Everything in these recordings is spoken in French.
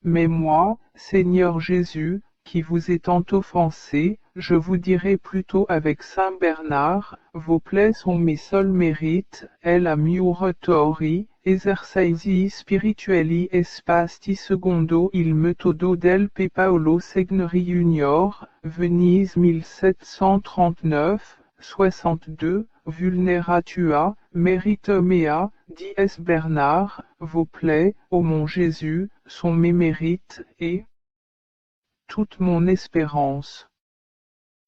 Mais moi, Seigneur Jésus, qui vous ai tant offensé, je vous dirai plutôt avec saint Bernard, vos plaies sont mes seuls mérites, el amioratori, esercizi spirituali espasti secondo il metodo del Paolo Segneri Junior, Venise 1739, 62, vulneratua, merite mea, dies Bernard, vos plaies, ô mon Jésus, sont mes mérites, et toute mon espérance.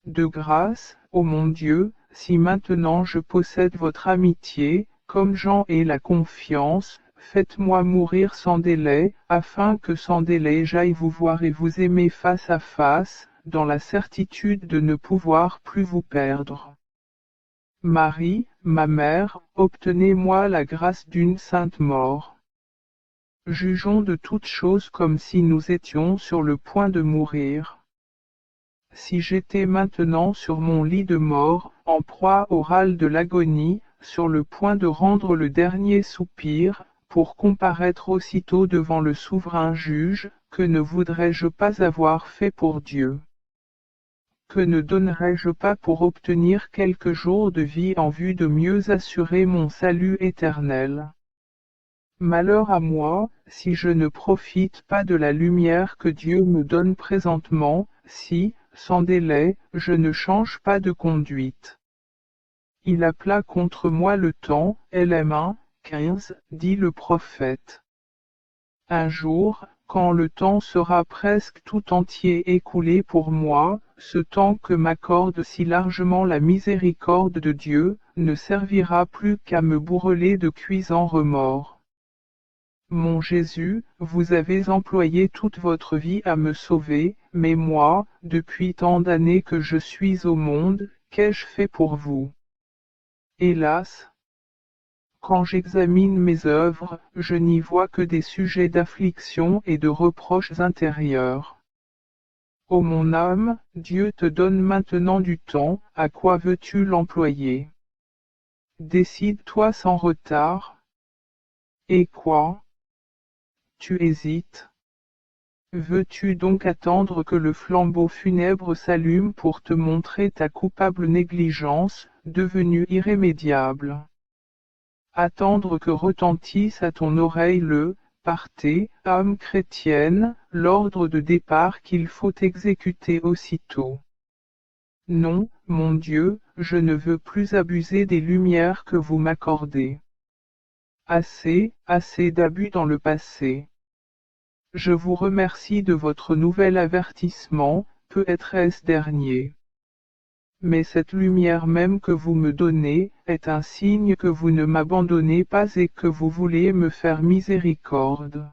De grâce, ô mon Dieu, si maintenant je possède votre amitié, comme j'en ai la confiance, faites-moi mourir sans délai, afin que sans délai j'aille vous voir et vous aimer face à face, dans la certitude de ne pouvoir plus vous perdre. Marie, ma mère, obtenez-moi la grâce d'une sainte mort. Jugeons de toutes choses comme si nous étions sur le point de mourir. Si j'étais maintenant sur mon lit de mort, en proie au râle de l'agonie, sur le point de rendre le dernier soupir, pour comparaître aussitôt devant le souverain juge, que ne voudrais-je pas avoir fait pour Dieu? Que ne donnerais-je pas pour obtenir quelques jours de vie en vue de mieux assurer mon salut éternel? Malheur à moi, si je ne profite pas de la lumière que Dieu me donne présentement, si, sans délai, je ne change pas de conduite. Il appela contre moi le temps, LM 1, 15, dit le prophète. Un jour, quand le temps sera presque tout entier écoulé pour moi, ce temps que m'accorde si largement la miséricorde de Dieu, ne servira plus qu'à me bourreler de cuisants remords. Mon Jésus, vous avez employé toute votre vie à me sauver, mais moi, depuis tant d'années que je suis au monde, qu'ai-je fait pour vous? Hélas! Quand j'examine mes œuvres, je n'y vois que des sujets d'affliction et de reproches intérieurs. Ô mon âme, Dieu te donne maintenant du temps, à quoi veux-tu l'employer? Décide-toi sans retard. Et quoi? Tu hésites? Veux-tu donc attendre que le flambeau funèbre s'allume pour te montrer ta coupable négligence, devenue irrémédiable? Attendre que retentisse à ton oreille le « Partez, âme chrétienne », l'ordre de départ qu'il faut exécuter aussitôt. Non, mon Dieu, je ne veux plus abuser des lumières que vous m'accordez. Assez, assez d'abus dans le passé. Je vous remercie de votre nouvel avertissement, peut-être est-ce dernier. Mais cette lumière même que vous me donnez, est un signe que vous ne m'abandonnez pas et que vous voulez me faire miséricorde.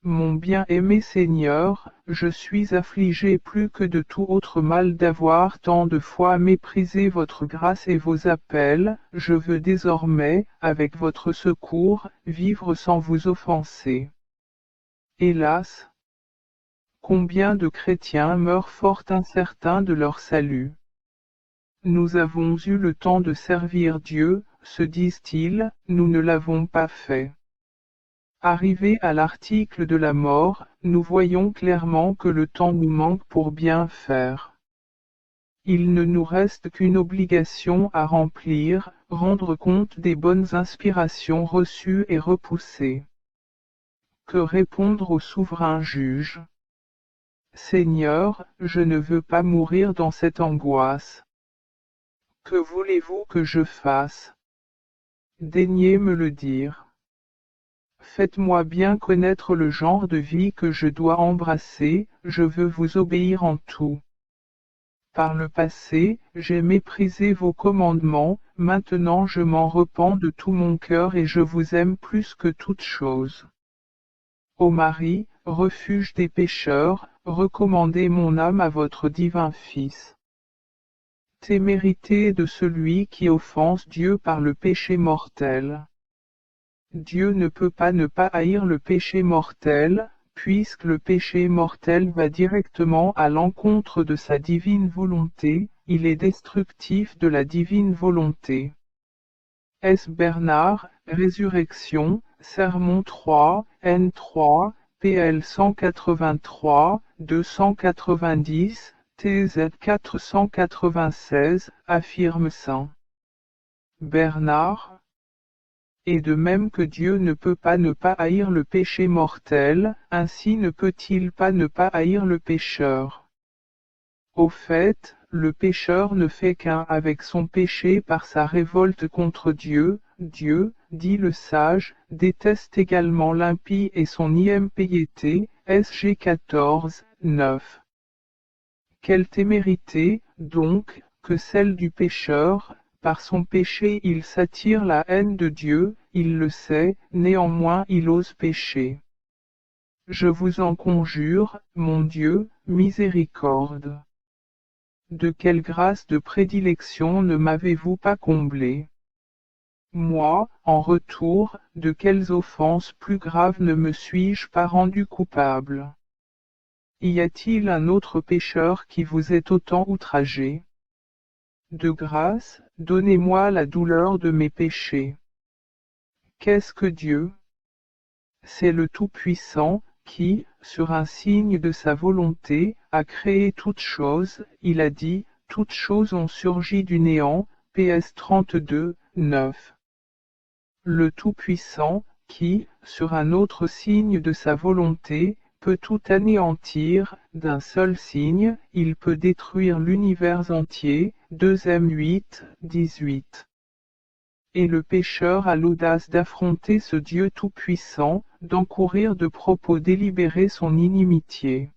Mon bien-aimé Seigneur, je suis affligé plus que de tout autre mal d'avoir tant de fois méprisé votre grâce et vos appels, je veux désormais, avec votre secours, vivre sans vous offenser. Hélas! Combien de chrétiens meurent fort incertains de leur salut. Nous avons eu le temps de servir Dieu, se disent-ils, nous ne l'avons pas fait. Arrivés à l'article de la mort, nous voyons clairement que le temps nous manque pour bien faire. Il ne nous reste qu'une obligation à remplir, rendre compte des bonnes inspirations reçues et repoussées. Que répondre au souverain juge? Seigneur, je ne veux pas mourir dans cette angoisse. Que voulez-vous que je fasse? Daignez me le dire. Faites-moi bien connaître le genre de vie que je dois embrasser, je veux vous obéir en tout. Par le passé, j'ai méprisé vos commandements, maintenant je m'en repens de tout mon cœur et je vous aime plus que toute chose. Ô Marie, refuge des pécheurs, recommandez mon âme à votre divin Fils. Témérité de celui qui offense Dieu par le péché mortel. Dieu ne peut pas ne pas haïr le péché mortel, puisque le péché mortel va directement à l'encontre de sa divine volonté, il est destructif de la divine volonté. S. Bernard, Résurrection, Sermon 3, N3, PL 183, 290, TZ 496, affirme saint Bernard. Et de même que Dieu ne peut pas ne pas haïr le péché mortel, ainsi ne peut-il pas ne pas haïr le pécheur. Au fait, le pécheur ne fait qu'un avec son péché par sa révolte contre Dieu. Dieu, dit le sage, déteste également l'impie et son impiété. SG 14, 9. Quelle témérité, donc, que celle du pécheur. Par son péché il s'attire la haine de Dieu, il le sait, néanmoins il ose pécher. Je vous en conjure, mon Dieu, miséricorde. De quelle grâce de prédilection ne m'avez-vous pas comblé? Moi, en retour, de quelles offenses plus graves ne me suis-je pas rendu coupable? Y a-t-il un autre pécheur qui vous ait autant outragé? De grâce, donnez-moi la douleur de mes péchés. Qu'est-ce que Dieu? C'est le Tout-Puissant, qui, sur un signe de sa volonté, a créé toutes choses. Il a dit, toutes choses ont surgi du néant, PS 32, 9. Le Tout-Puissant, qui, sur un autre signe de sa volonté, peut tout anéantir, d'un seul signe, il peut détruire l'univers entier. 2 8, 18. Et le pécheur a l'audace d'affronter ce Dieu tout-puissant, d'encourir de propos délibérés son inimitié.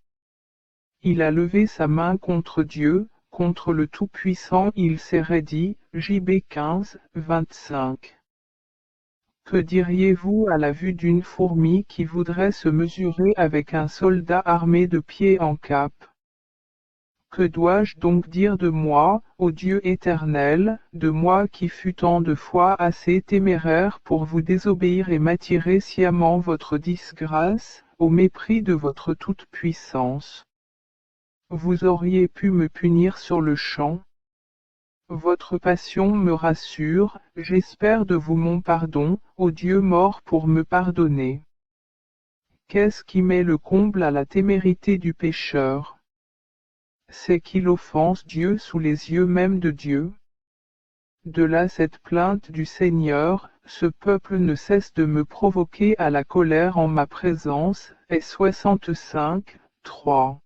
Il a levé sa main contre Dieu, contre le Tout-Puissant il s'est raidi. JB 15, 25. Que diriez-vous à la vue d'une fourmi qui voudrait se mesurer avec un soldat armé de pied en cap? Que dois-je donc dire de moi, ô Dieu éternel, de moi qui fus tant de fois assez téméraire pour vous désobéir et m'attirer sciemment votre disgrâce, au mépris de votre toute-puissance? Vous auriez pu me punir sur le champ. Votre passion me rassure, j'espère de vous mon pardon, ô Dieu mort pour me pardonner. Qu'est-ce qui met le comble à la témérité du pécheur? C'est qu'il offense Dieu sous les yeux même de Dieu. De là cette plainte du Seigneur, ce peuple ne cesse de me provoquer à la colère en ma présence. Et 65, 3.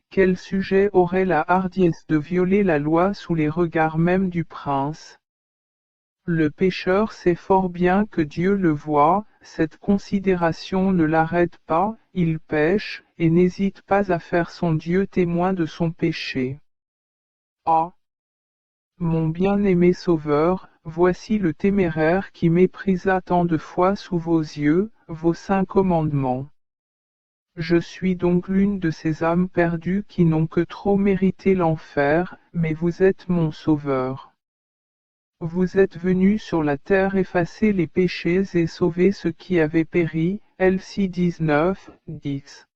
Quel sujet aurait la hardiesse de violer la loi sous les regards même du prince? Le pécheur sait fort bien que Dieu le voit, cette considération ne l'arrête pas, il pêche, et n'hésite pas à faire son Dieu témoin de son péché. Ah! Mon bien-aimé Sauveur, voici le téméraire qui méprisa tant de fois sous vos yeux, vos saints commandements. Je suis donc l'une de ces âmes perdues qui n'ont que trop mérité l'enfer, mais vous êtes mon Sauveur. Vous êtes venu sur la terre effacer les péchés et sauver ceux qui avaient péri. LC 19, 10.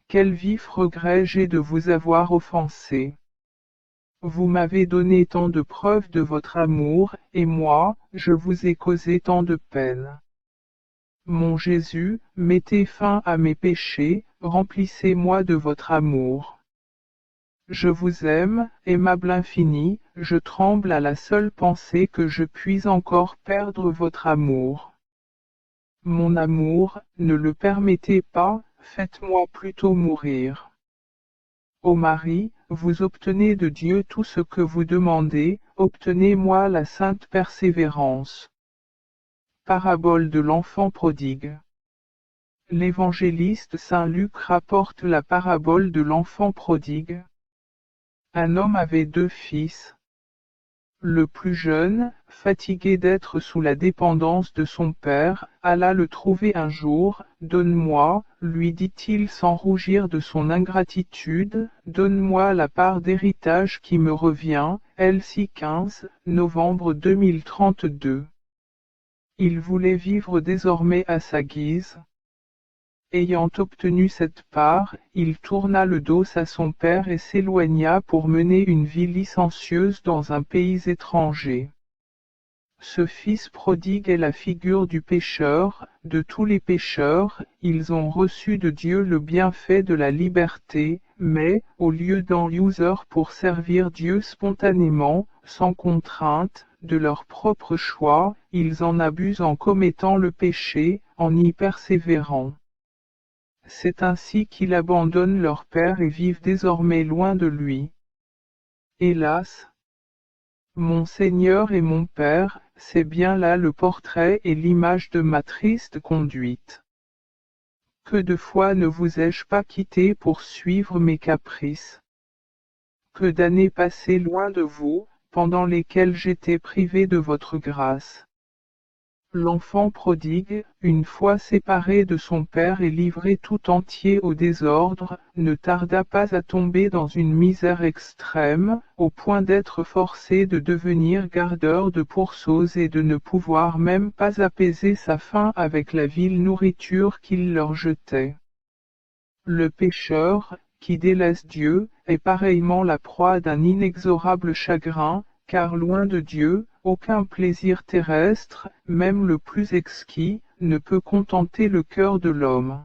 Quel vif regret j'ai de vous avoir offensé. Vous m'avez donné tant de preuves de votre amour, et moi, je vous ai causé tant de peine. Mon Jésus, mettez fin à mes péchés, remplissez-moi de votre amour. Je vous aime, aimable infini, je tremble à la seule pensée que je puis encore perdre votre amour. Mon amour, ne le permettez pas, faites-moi plutôt mourir. Ô Marie, vous obtenez de Dieu tout ce que vous demandez, obtenez-moi la sainte persévérance. Parabole de l'enfant prodigue. L'évangéliste saint Luc rapporte la parabole de l'enfant prodigue. Un homme avait 2 fils. Le plus jeune, fatigué d'être sous la dépendance de son père, alla le trouver un jour. Donne-moi, lui dit-il sans rougir de son ingratitude, donne-moi la part d'héritage qui me revient. LC 15, novembre 2032. Il voulait vivre désormais à sa guise. Ayant obtenu cette part, il tourna le dos à son père et s'éloigna pour mener une vie licencieuse dans un pays étranger. Ce fils prodigue est la figure du pécheur, de tous les pécheurs, ils ont reçu de Dieu le bienfait de la liberté, mais, au lieu d'en user pour servir Dieu spontanément, sans contrainte, de leur propre choix, ils en abusent en commettant le péché, en y persévérant. C'est ainsi qu'ils abandonnent leur Père et vivent désormais loin de lui. Hélas! Mon Seigneur et mon Père, c'est bien là le portrait et l'image de ma triste conduite. Que de fois ne vous ai-je pas quitté pour suivre mes caprices? Que d'années passées loin de vous, pendant lesquelles j'étais privé de votre grâce. L'enfant prodigue, une fois séparé de son père et livré tout entier au désordre, ne tarda pas à tomber dans une misère extrême, au point d'être forcé de devenir gardeur de pourceaux et de ne pouvoir même pas apaiser sa faim avec la vile nourriture qu'il leur jetait. Le pécheur, qui délaisse Dieu, est pareillement la proie d'un inexorable chagrin, car loin de Dieu, aucun plaisir terrestre, même le plus exquis, ne peut contenter le cœur de l'homme.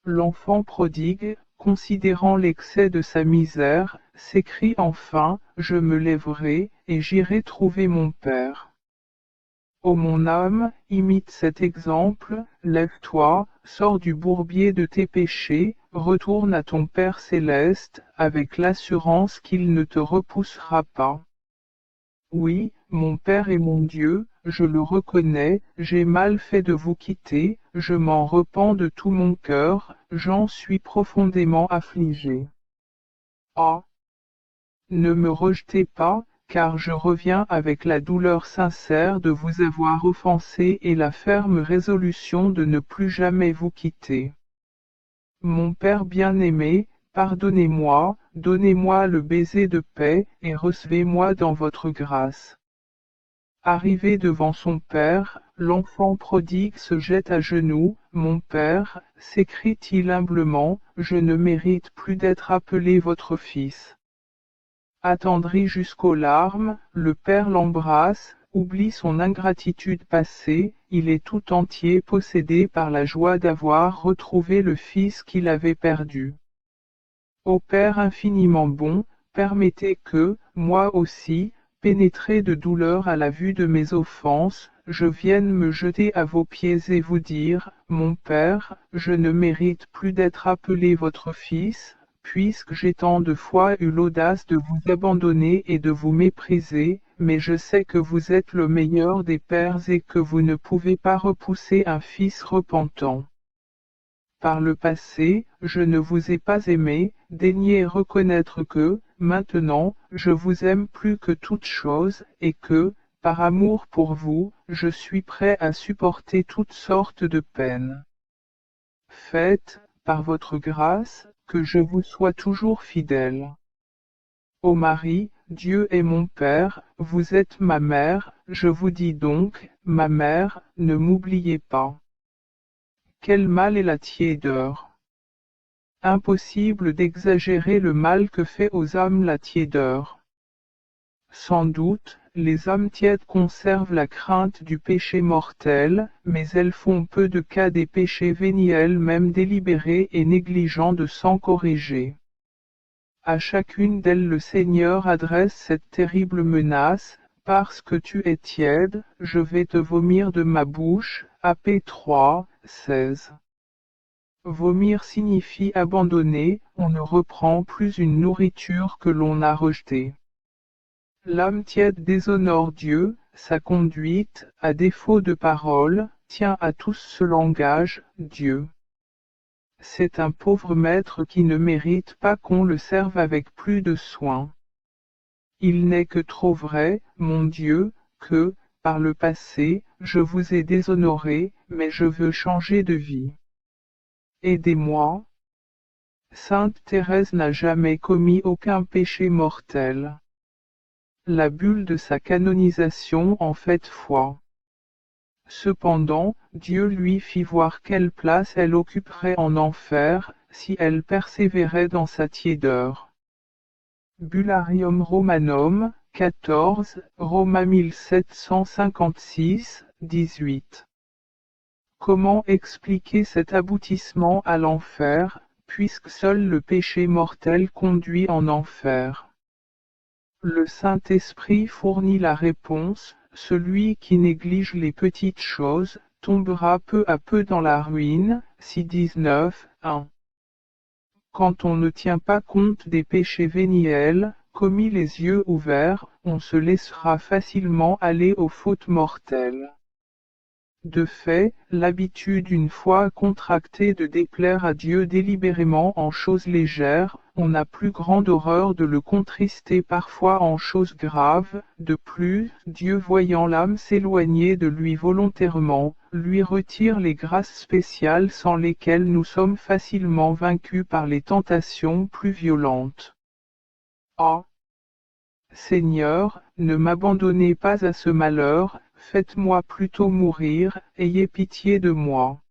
L'enfant prodigue, considérant l'excès de sa misère, s'écrie enfin, je me lèverai, et j'irai trouver mon Père. Ô mon âme, imite cet exemple, lève-toi, sors du bourbier de tes péchés, retourne à ton Père céleste, avec l'assurance qu'il ne te repoussera pas. Oui, mon Père et mon Dieu, je le reconnais, j'ai mal fait de vous quitter, je m'en repens de tout mon cœur, j'en suis profondément affligé. Ah! Ne me rejetez pas, car je reviens avec la douleur sincère de vous avoir offensé et la ferme résolution de ne plus jamais vous quitter. Mon Père bien-aimé, pardonnez-moi, donnez-moi le baiser de paix, et recevez-moi dans votre grâce. Arrivé devant son père, l'enfant prodigue se jette à genoux. Mon père, s'écrie-t-il humblement, je ne mérite plus d'être appelé votre fils. Attendri jusqu'aux larmes, le père l'embrasse, oublie son ingratitude passée, il est tout entier possédé par la joie d'avoir retrouvé le fils qu'il avait perdu. Ô Père infiniment bon, permettez que, moi aussi, pénétré de douleur à la vue de mes offenses, je vienne me jeter à vos pieds et vous dire, mon Père, je ne mérite plus d'être appelé votre fils, puisque j'ai tant de fois eu l'audace de vous abandonner et de vous mépriser, mais je sais que vous êtes le meilleur des pères et que vous ne pouvez pas repousser un fils repentant. Par le passé, je ne vous ai pas aimé, daignez reconnaître que, maintenant, je vous aime plus que toute chose, et que, par amour pour vous, je suis prêt à supporter toutes sortes de peines. Faites, par votre grâce, que je vous sois toujours fidèle. Ô Marie, Dieu est mon Père, vous êtes ma mère, je vous dis donc, ma mère, ne m'oubliez pas. Quel mal est la tiédeur! Impossible d'exagérer le mal que fait aux âmes la tiédeur. Sans doute, les âmes tièdes conservent la crainte du péché mortel, mais elles font peu de cas des péchés véniels même délibérés et négligents de s'en corriger. À chacune d'elles le Seigneur adresse cette terrible menace, parce que tu es tiède, je vais te vomir de ma bouche. AP 3, 16. Vomir signifie abandonner, on ne reprend plus une nourriture que l'on a rejetée. L'âme tiède déshonore Dieu, sa conduite, à défaut de parole, tient à tous ce langage, Dieu. C'est un pauvre maître qui ne mérite pas qu'on le serve avec plus de soin. Il n'est que trop vrai, mon Dieu, que, par le passé, je vous ai déshonoré, mais je veux changer de vie. Aidez-moi. Sainte Thérèse n'a jamais commis aucun péché mortel. La bulle de sa canonisation en fait foi. Cependant, Dieu lui fit voir quelle place elle occuperait en enfer, si elle persévérait dans sa tiédeur. Bullarium Romanum, 14, Roma 1756, 18. Comment expliquer cet aboutissement à l'enfer, puisque seul le péché mortel conduit en enfer? Le Saint-Esprit fournit la réponse, celui qui néglige les petites choses, tombera peu à peu dans la ruine. 6-19, 1. Quand on ne tient pas compte des péchés véniels, commis les yeux ouverts, on se laissera facilement aller aux fautes mortelles. De fait, l'habitude une fois contractée de déplaire à Dieu délibérément en choses légères, on n'a plus grande horreur de le contrister parfois en choses graves. De plus, Dieu voyant l'âme s'éloigner de lui volontairement, lui retire les grâces spéciales sans lesquelles nous sommes facilement vaincus par les tentations plus violentes. Ah! Seigneur, ne m'abandonnez pas à ce malheur, faites-moi plutôt mourir, ayez pitié de moi.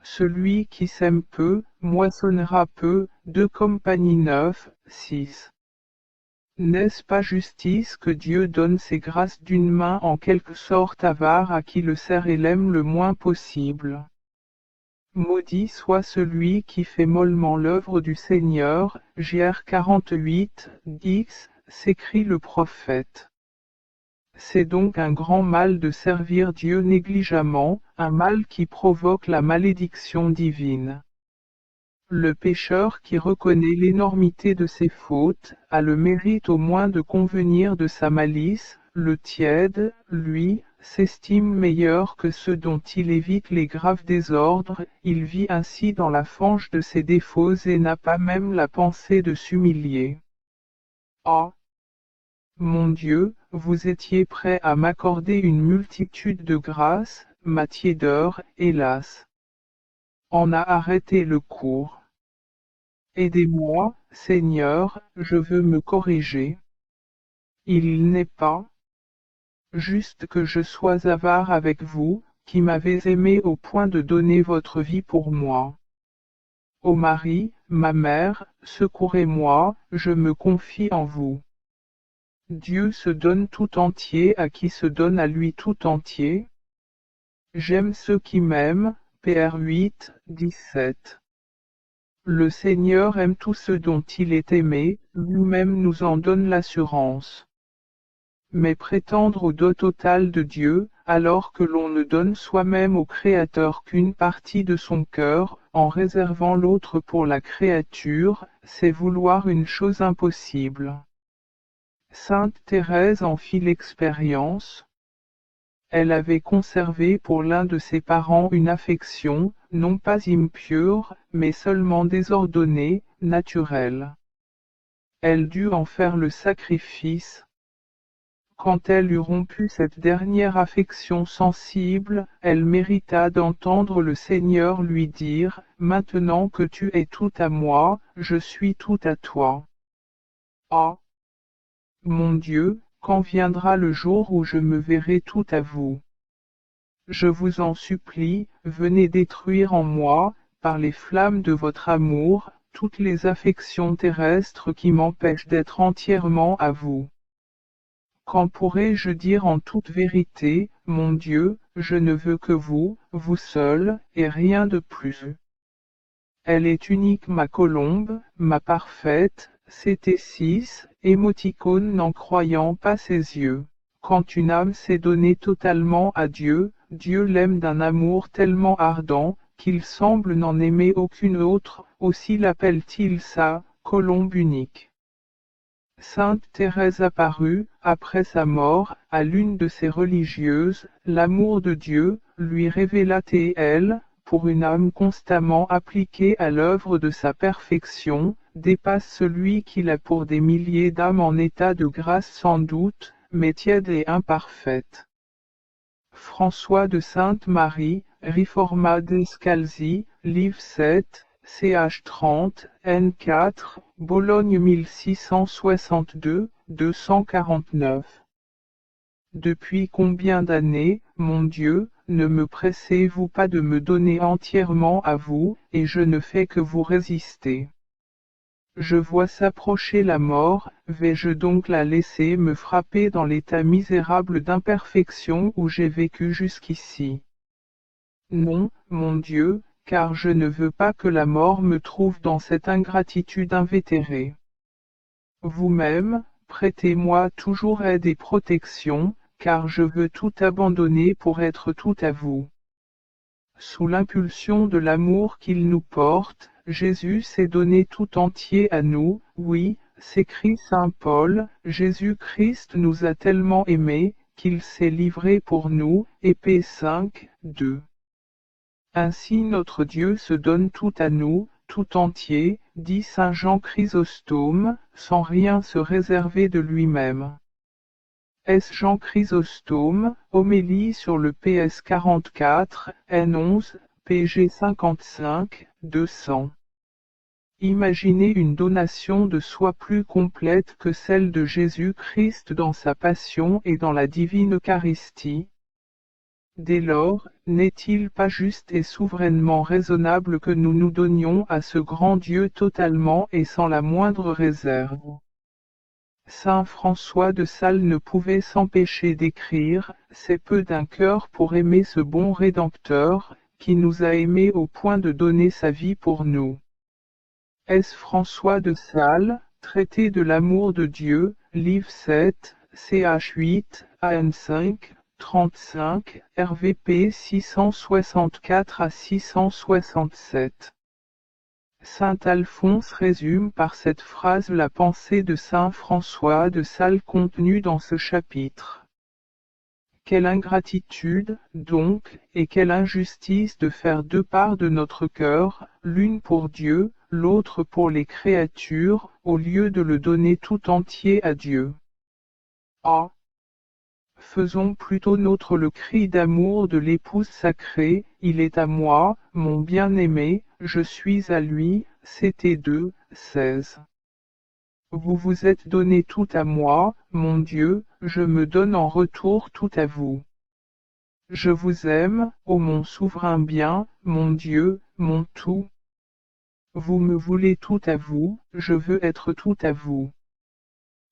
Celui qui sème peu, moissonnera peu. 2 Compagnie 9, 6. N'est-ce pas justice que Dieu donne ses grâces d'une main en quelque sorte avare à qui le sert et l'aime le moins possible? Maudit soit celui qui fait mollement l'œuvre du Seigneur. Jr 48, 10, s'écrie le prophète. C'est donc un grand mal de servir Dieu négligemment, un mal qui provoque la malédiction divine. Le pécheur qui reconnaît l'énormité de ses fautes, a le mérite au moins de convenir de sa malice. Le tiède, lui, s'estime meilleur que ceux dont il évite les graves désordres, il vit ainsi dans la fange de ses défauts et n'a pas même la pensée de s'humilier. Ah! Mon Dieu, vous étiez prêt à m'accorder une multitude de grâces, ma tiédeur, hélas, en a arrêté le cours. Aidez-moi, Seigneur, je veux me corriger. Il n'est pas juste que je sois avare avec vous, qui m'avez aimé au point de donner votre vie pour moi. Ô Marie, ma mère, secourez-moi, je me confie en vous. Dieu se donne tout entier à qui se donne à lui tout entier. J'aime ceux qui m'aiment. Pr 8, 17. Le Seigneur aime tous ceux dont il est aimé, lui-même nous en donne l'assurance. Mais prétendre au don total de Dieu, alors que l'on ne donne soi-même au Créateur qu'une partie de son cœur, en réservant l'autre pour la créature, c'est vouloir une chose impossible. Sainte Thérèse en fit l'expérience. Elle avait conservé pour l'un de ses parents une affection, non pas impure, mais seulement désordonnée, naturelle. Elle dut en faire le sacrifice. Quand elle eut rompu cette dernière affection sensible, elle mérita d'entendre le Seigneur lui dire, « Maintenant que tu es tout à moi, je suis tout à toi. » Ah! Mon Dieu, quand viendra le jour où je me verrai tout à vous? Je vous en supplie, venez détruire en moi, par les flammes de votre amour, toutes les affections terrestres qui m'empêchent d'être entièrement à vous. Quand pourrai-je dire en toute vérité, mon Dieu, je ne veux que vous, vous seul, et rien de plus. Elle est unique ma colombe, ma parfaite, c'était 6, émoticône n'en croyant pas ses yeux. Quand une âme s'est donnée totalement à Dieu, Dieu l'aime d'un amour tellement ardent, qu'il semble n'en aimer aucune autre, aussi l'appelle-t-il sa colombe unique. Sainte Thérèse apparut, après sa mort, à l'une de ses religieuses, l'amour de Dieu, lui révéla elle, pour une âme constamment appliquée à l'œuvre de sa perfection, dépasse celui qu'il a pour des milliers d'âmes en état de grâce sans doute, mais tiède et imparfaite. François de Sainte-Marie, Riforma Descalzi, livre 7, ch 30, n4, Bologne 1662, 249. Depuis combien d'années, mon Dieu, ne me pressez-vous pas de me donner entièrement à vous, et je ne fais que vous résister. Je vois s'approcher la mort, vais-je donc la laisser me frapper dans l'état misérable d'imperfection où j'ai vécu jusqu'ici? Non, mon Dieu, car je ne veux pas que la mort me trouve dans cette ingratitude invétérée. Vous-même, prêtez-moi toujours aide et protection, car je veux tout abandonner pour être tout à vous. Sous l'impulsion de l'amour qu'il nous porte, Jésus s'est donné tout entier à nous, oui, s'écrie saint Paul, Jésus-Christ nous a tellement aimés, qu'il s'est livré pour nous, Épée 5, 2. Ainsi notre Dieu se donne tout à nous, tout entier, dit saint Jean Chrysostome, sans rien se réserver de lui-même. S. Jean Chrysostome, homélie sur le PS 44, N11, PG 55, 200. Imaginez une donation de soi plus complète que celle de Jésus-Christ dans sa passion et dans la divine Eucharistie. Dès lors, n'est-il pas juste et souverainement raisonnable que nous nous donnions à ce grand Dieu totalement et sans la moindre réserve? Saint François de Sales ne pouvait s'empêcher d'écrire « C'est peu d'un cœur pour aimer ce bon Rédempteur, qui nous a aimés au point de donner sa vie pour nous. » S. François de Sales, Traité de l'amour de Dieu, livre 7, ch 8, an 5, 35, RVP 664 à 667. Saint Alphonse résume par cette phrase la pensée de saint François de Sales contenue dans ce chapitre. Quelle ingratitude, donc, et quelle injustice de faire deux parts de notre cœur, l'une pour Dieu, l'autre pour les créatures, au lieu de le donner tout entier à Dieu. Ah! Faisons plutôt nôtre le cri d'amour de l'épouse sacrée, il est à moi, mon bien-aimé, je suis à lui, Ct 2, 16. Vous vous êtes donné tout à moi, mon Dieu, je me donne en retour tout à vous. Je vous aime, ô mon souverain bien, mon Dieu, mon tout. Vous me voulez tout à vous, je veux être tout à vous.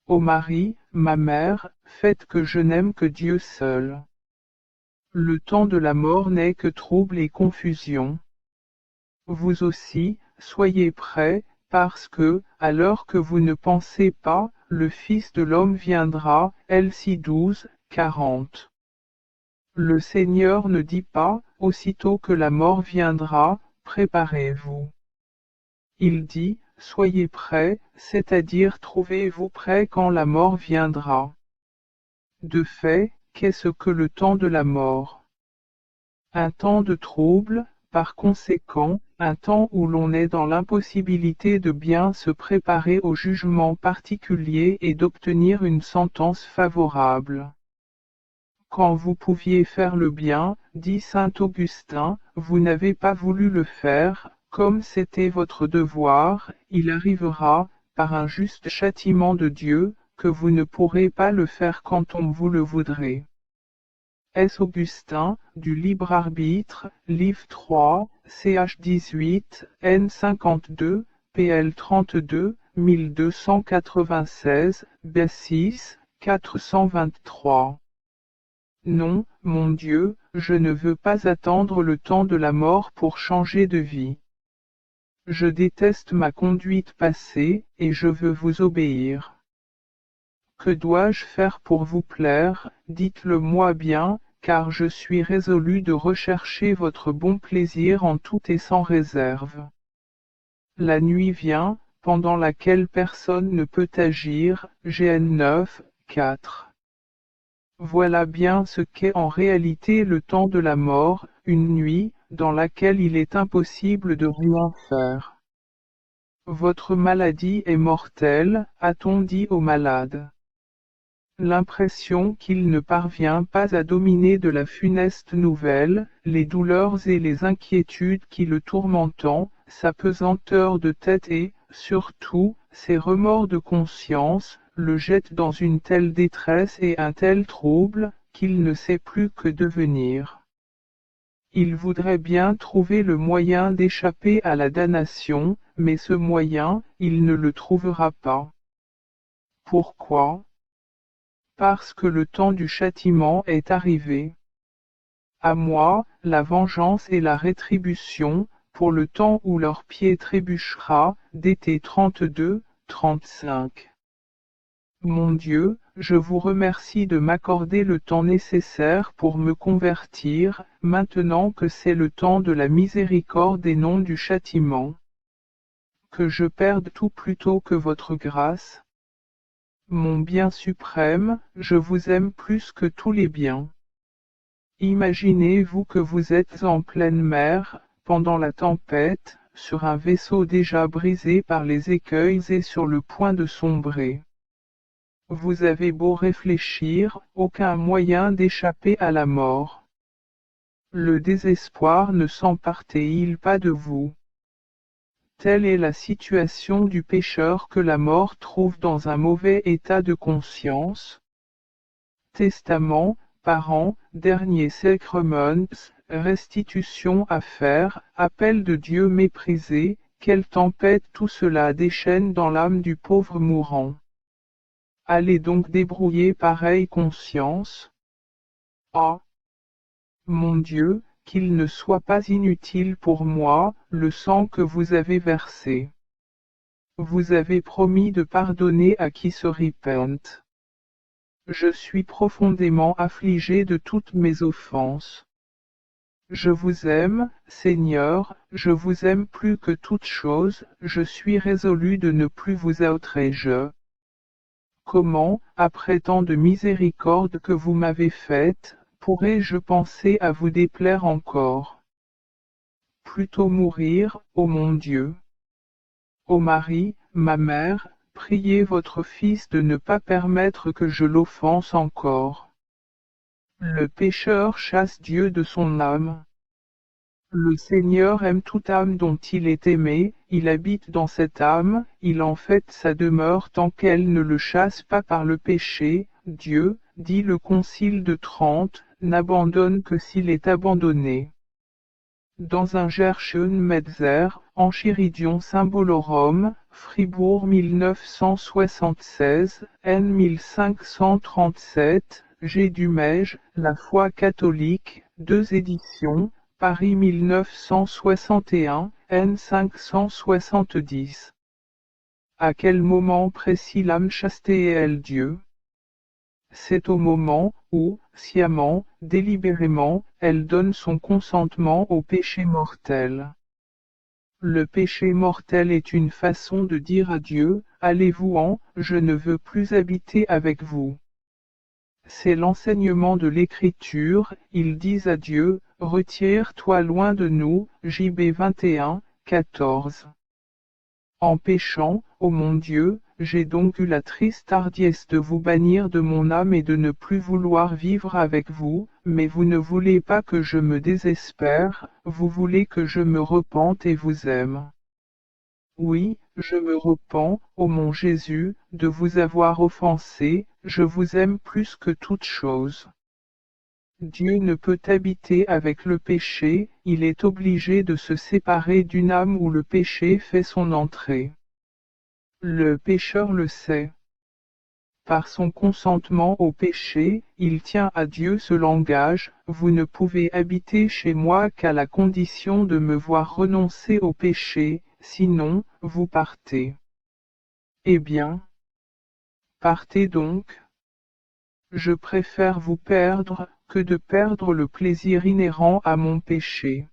Ô Marie, ma mère, faites que je n'aime que Dieu seul. Le temps de la mort n'est que trouble et confusion. Vous aussi, soyez prêts, parce que, à l'heure que vous ne pensez pas, le Fils de l'homme viendra, Elsie 12, 40. Le Seigneur ne dit pas, aussitôt que la mort viendra, préparez-vous. Il dit, soyez prêts, c'est-à-dire trouvez-vous prêts quand la mort viendra. De fait, qu'est-ce que le temps de la mort? Un temps de trouble, par conséquent, un temps où l'on est dans l'impossibilité de bien se préparer au jugement particulier et d'obtenir une sentence favorable. Quand vous pouviez faire le bien, dit saint Augustin, vous n'avez pas voulu le faire, comme c'était votre devoir, il arrivera, par un juste châtiment de Dieu, que vous ne pourrez pas le faire quand on vous le voudrait. S. Augustin, du libre arbitre, livre 3, ch 18, n 52, pl 32, 1296, b6, 423. Non, mon Dieu, je ne veux pas attendre le temps de la mort pour changer de vie. Je déteste ma conduite passée, et je veux vous obéir. Que dois-je faire pour vous plaire, dites-le-moi bien, car je suis résolu de rechercher votre bon plaisir en tout et sans réserve. La nuit vient, pendant laquelle personne ne peut agir, Gn 9, 4. Voilà bien ce qu'est en réalité le temps de la mort, une nuit, dans laquelle il est impossible de rien faire. Votre maladie est mortelle, a-t-on dit au malade. L'impression qu'il ne parvient pas à dominer de la funeste nouvelle, les douleurs et les inquiétudes qui le tourmentent, sa pesanteur de tête et, surtout, ses remords de conscience, le jettent dans une telle détresse et un tel trouble, qu'il ne sait plus que devenir. Il voudrait bien trouver le moyen d'échapper à la damnation, mais ce moyen, il ne le trouvera pas. Pourquoi? Parce que le temps du châtiment est arrivé. À moi, la vengeance et la rétribution, pour le temps où leur pied trébuchera. D'été 32-35. Mon Dieu, je vous remercie de m'accorder le temps nécessaire pour me convertir, maintenant que c'est le temps de la miséricorde et non du châtiment. Que je perde tout plutôt que votre grâce. Mon bien suprême, je vous aime plus que tous les biens. Imaginez-vous que vous êtes en pleine mer, pendant la tempête, sur un vaisseau déjà brisé par les écueils et sur le point de sombrer. Vous avez beau réfléchir, aucun moyen d'échapper à la mort. Le désespoir ne s'empartait-il pas de vous? Telle est la situation du pécheur que la mort trouve dans un mauvais état de conscience. Testament, parents, dernier sacrements, restitution à faire, appel de Dieu méprisé, quelle tempête tout cela déchaîne dans l'âme du pauvre mourant. Allez donc débrouiller pareille conscience. Ah! Mon Dieu, qu'il ne soit pas inutile pour moi, le sang que vous avez versé. Vous avez promis de pardonner à qui se repente. Je suis profondément affligé de toutes mes offenses. Je vous aime, Seigneur, je vous aime plus que toute chose, je suis résolu de ne plus vous outrager. Comment, après tant de miséricorde que vous m'avez faite, pourrais-je penser à vous déplaire encore? Plutôt mourir, ô mon Dieu. Ô Marie, ma mère, priez votre Fils de ne pas permettre que je l'offense encore. Le pécheur chasse Dieu de son âme. Le Seigneur aime toute âme dont il est aimé, il habite dans cette âme, il en fait sa demeure tant qu'elle ne le chasse pas par le péché. Dieu, dit le Concile de Trente, n'abandonne que s'il est abandonné. Dans un Metzer, Enchiridion Symbolorum, Fribourg 1976, N 1537, G. Dumège, La foi catholique, 2 éditions, Paris 1961, N 570. À quel moment précis l'âme chastait-elle Dieu? C'est au moment où, sciemment, délibérément, elle donne son consentement au péché mortel. Le péché mortel est une façon de dire à Dieu, allez-vous-en, je ne veux plus habiter avec vous. C'est l'enseignement de l'Écriture, ils disent à Dieu, retire-toi loin de nous, JB 21, 14. En péchant, ô mon Dieu, j'ai donc eu la triste hardiesse de vous bannir de mon âme et de ne plus vouloir vivre avec vous, mais vous ne voulez pas que je me désespère, vous voulez que je me repente et vous aime. Oui, je me repens, ô mon Jésus, de vous avoir offensé, je vous aime plus que toute chose. Dieu ne peut habiter avec le péché, il est obligé de se séparer d'une âme où le péché fait son entrée. Le pécheur le sait. Par son consentement au péché, il tient à Dieu ce langage, vous ne pouvez habiter chez moi qu'à la condition de me voir renoncer au péché, sinon, vous partez. Eh bien, partez donc. Je préfère vous perdre, que de perdre le plaisir inhérent à mon péché.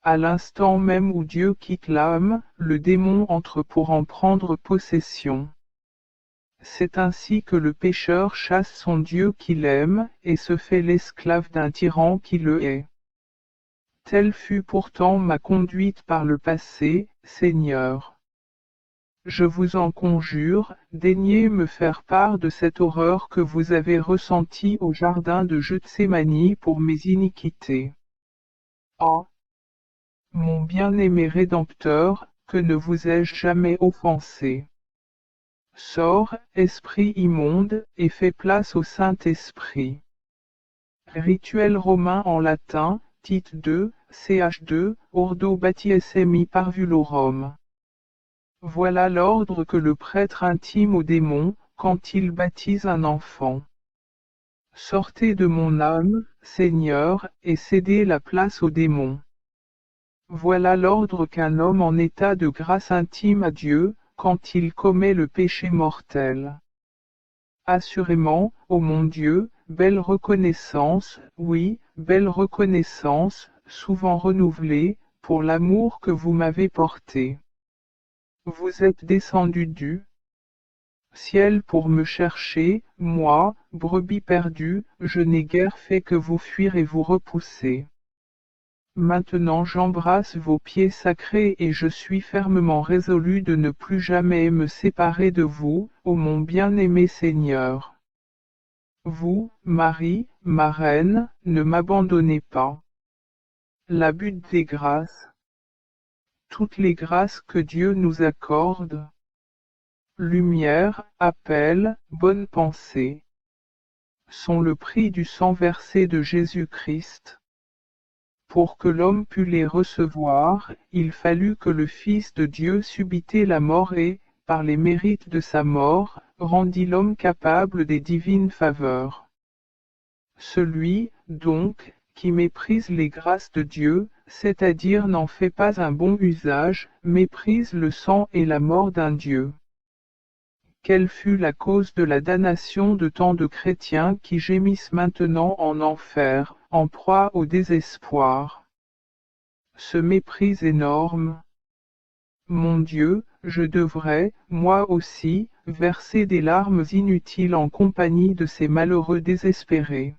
À l'instant même où Dieu quitte l'âme, le démon entre pour en prendre possession. C'est ainsi que le pécheur chasse son Dieu qu'il aime, et se fait l'esclave d'un tyran qui le hait. Telle fut pourtant ma conduite par le passé, Seigneur. Je vous en conjure, daignez me faire part de cette horreur que vous avez ressentie au jardin de Gethsémani pour mes iniquités. Ah! Mon bien-aimé Rédempteur, que ne vous ai-je jamais offensé? Sors, esprit immonde, et fais place au Saint-Esprit. Rituel romain en latin, Tite 2, ch 2, Ordo Baptismi Parvulorum. Voilà l'ordre que le prêtre intime au démon, quand il baptise un enfant. Sortez de mon âme, Seigneur, et céder la place aux démons. Voilà l'ordre qu'un homme en état de grâce intime à Dieu, quand il commet le péché mortel. Assurément, ô mon Dieu, belle reconnaissance, oui, belle reconnaissance, souvent renouvelée, pour l'amour que vous m'avez porté. Vous êtes descendu du ciel pour me chercher, moi, brebis perdue, je n'ai guère fait que vous fuir et vous repousser. Maintenant j'embrasse vos pieds sacrés et je suis fermement résolu de ne plus jamais me séparer de vous, ô mon bien-aimé Seigneur. Vous, Marie, ma reine, ne m'abandonnez pas. La butte des grâces. Toutes les grâces que Dieu nous accorde. Lumière, appel, bonne pensée. Sont le prix du sang versé de Jésus-Christ. Pour que l'homme pût les recevoir, il fallut que le Fils de Dieu subît la mort et, par les mérites de sa mort, rendit l'homme capable des divines faveurs. Celui, donc, qui méprise les grâces de Dieu, c'est-à-dire n'en fait pas un bon usage, méprise le sang et la mort d'un Dieu. Quelle fut la cause de la damnation de tant de chrétiens qui gémissent maintenant en enfer, en proie au désespoir? Ce mépris énorme. Mon Dieu, je devrais, moi aussi, verser des larmes inutiles en compagnie de ces malheureux désespérés.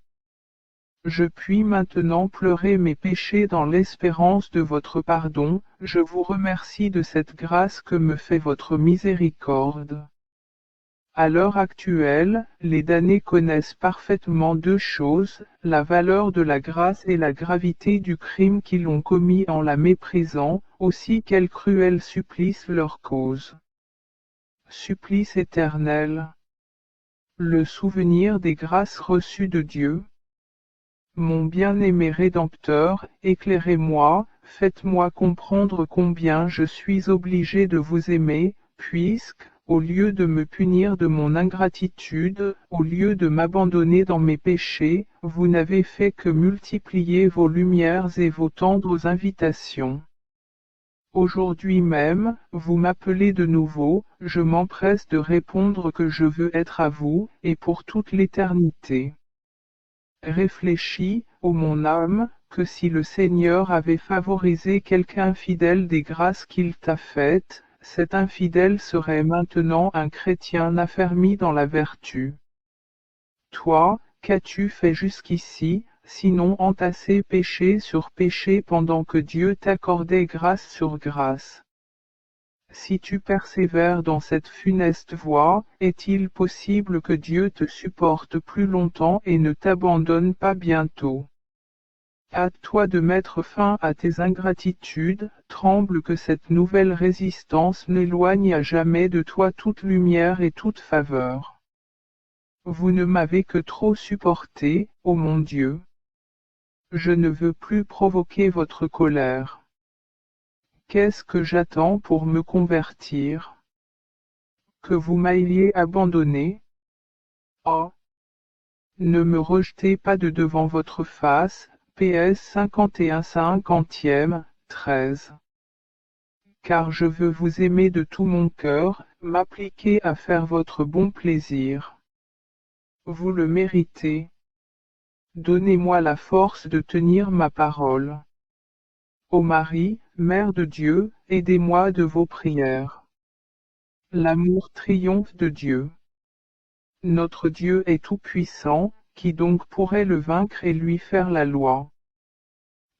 Je puis maintenant pleurer mes péchés dans l'espérance de votre pardon, je vous remercie de cette grâce que me fait votre miséricorde. À l'heure actuelle, les damnés connaissent parfaitement deux choses, la valeur de la grâce et la gravité du crime qu'ils ont commis en la méprisant, aussi quel cruel supplice leur cause. Supplice éternel. Le souvenir des grâces reçues de Dieu. Mon bien-aimé Rédempteur, éclairez-moi, faites-moi comprendre combien je suis obligé de vous aimer, puisque, au lieu de me punir de mon ingratitude, au lieu de m'abandonner dans mes péchés, vous n'avez fait que multiplier vos lumières et vos tendres invitations. Aujourd'hui même, vous m'appelez de nouveau, je m'empresse de répondre que je veux être à vous, et pour toute l'éternité. Réfléchis, ô mon âme, que si le Seigneur avait favorisé quelque infidèle des grâces qu'il t'a faites, cet infidèle serait maintenant un chrétien affermi dans la vertu. Toi, qu'as-tu fait jusqu'ici, sinon entasser péché sur péché pendant que Dieu t'accordait grâce sur grâce? Si tu persévères dans cette funeste voie, est-il possible que Dieu te supporte plus longtemps et ne t'abandonne pas bientôt? Hâte-toi de mettre fin à tes ingratitudes, tremble que cette nouvelle résistance n'éloigne à jamais de toi toute lumière et toute faveur. Vous ne m'avez que trop supporté, ô mon Dieu. Je ne veux plus provoquer votre colère. Qu'est-ce que j'attends pour me convertir? Que vous m'ayez abandonné? Oh! Ne me rejetez pas de devant votre face, PS 51 50e, 13. Car je veux vous aimer de tout mon cœur, m'appliquer à faire votre bon plaisir. Vous le méritez. Donnez-moi la force de tenir ma parole. Ô Marie, Mère de Dieu, aidez-moi de vos prières. L'amour triomphe de Dieu. Notre Dieu est tout-puissant, qui donc pourrait le vaincre et lui faire la loi?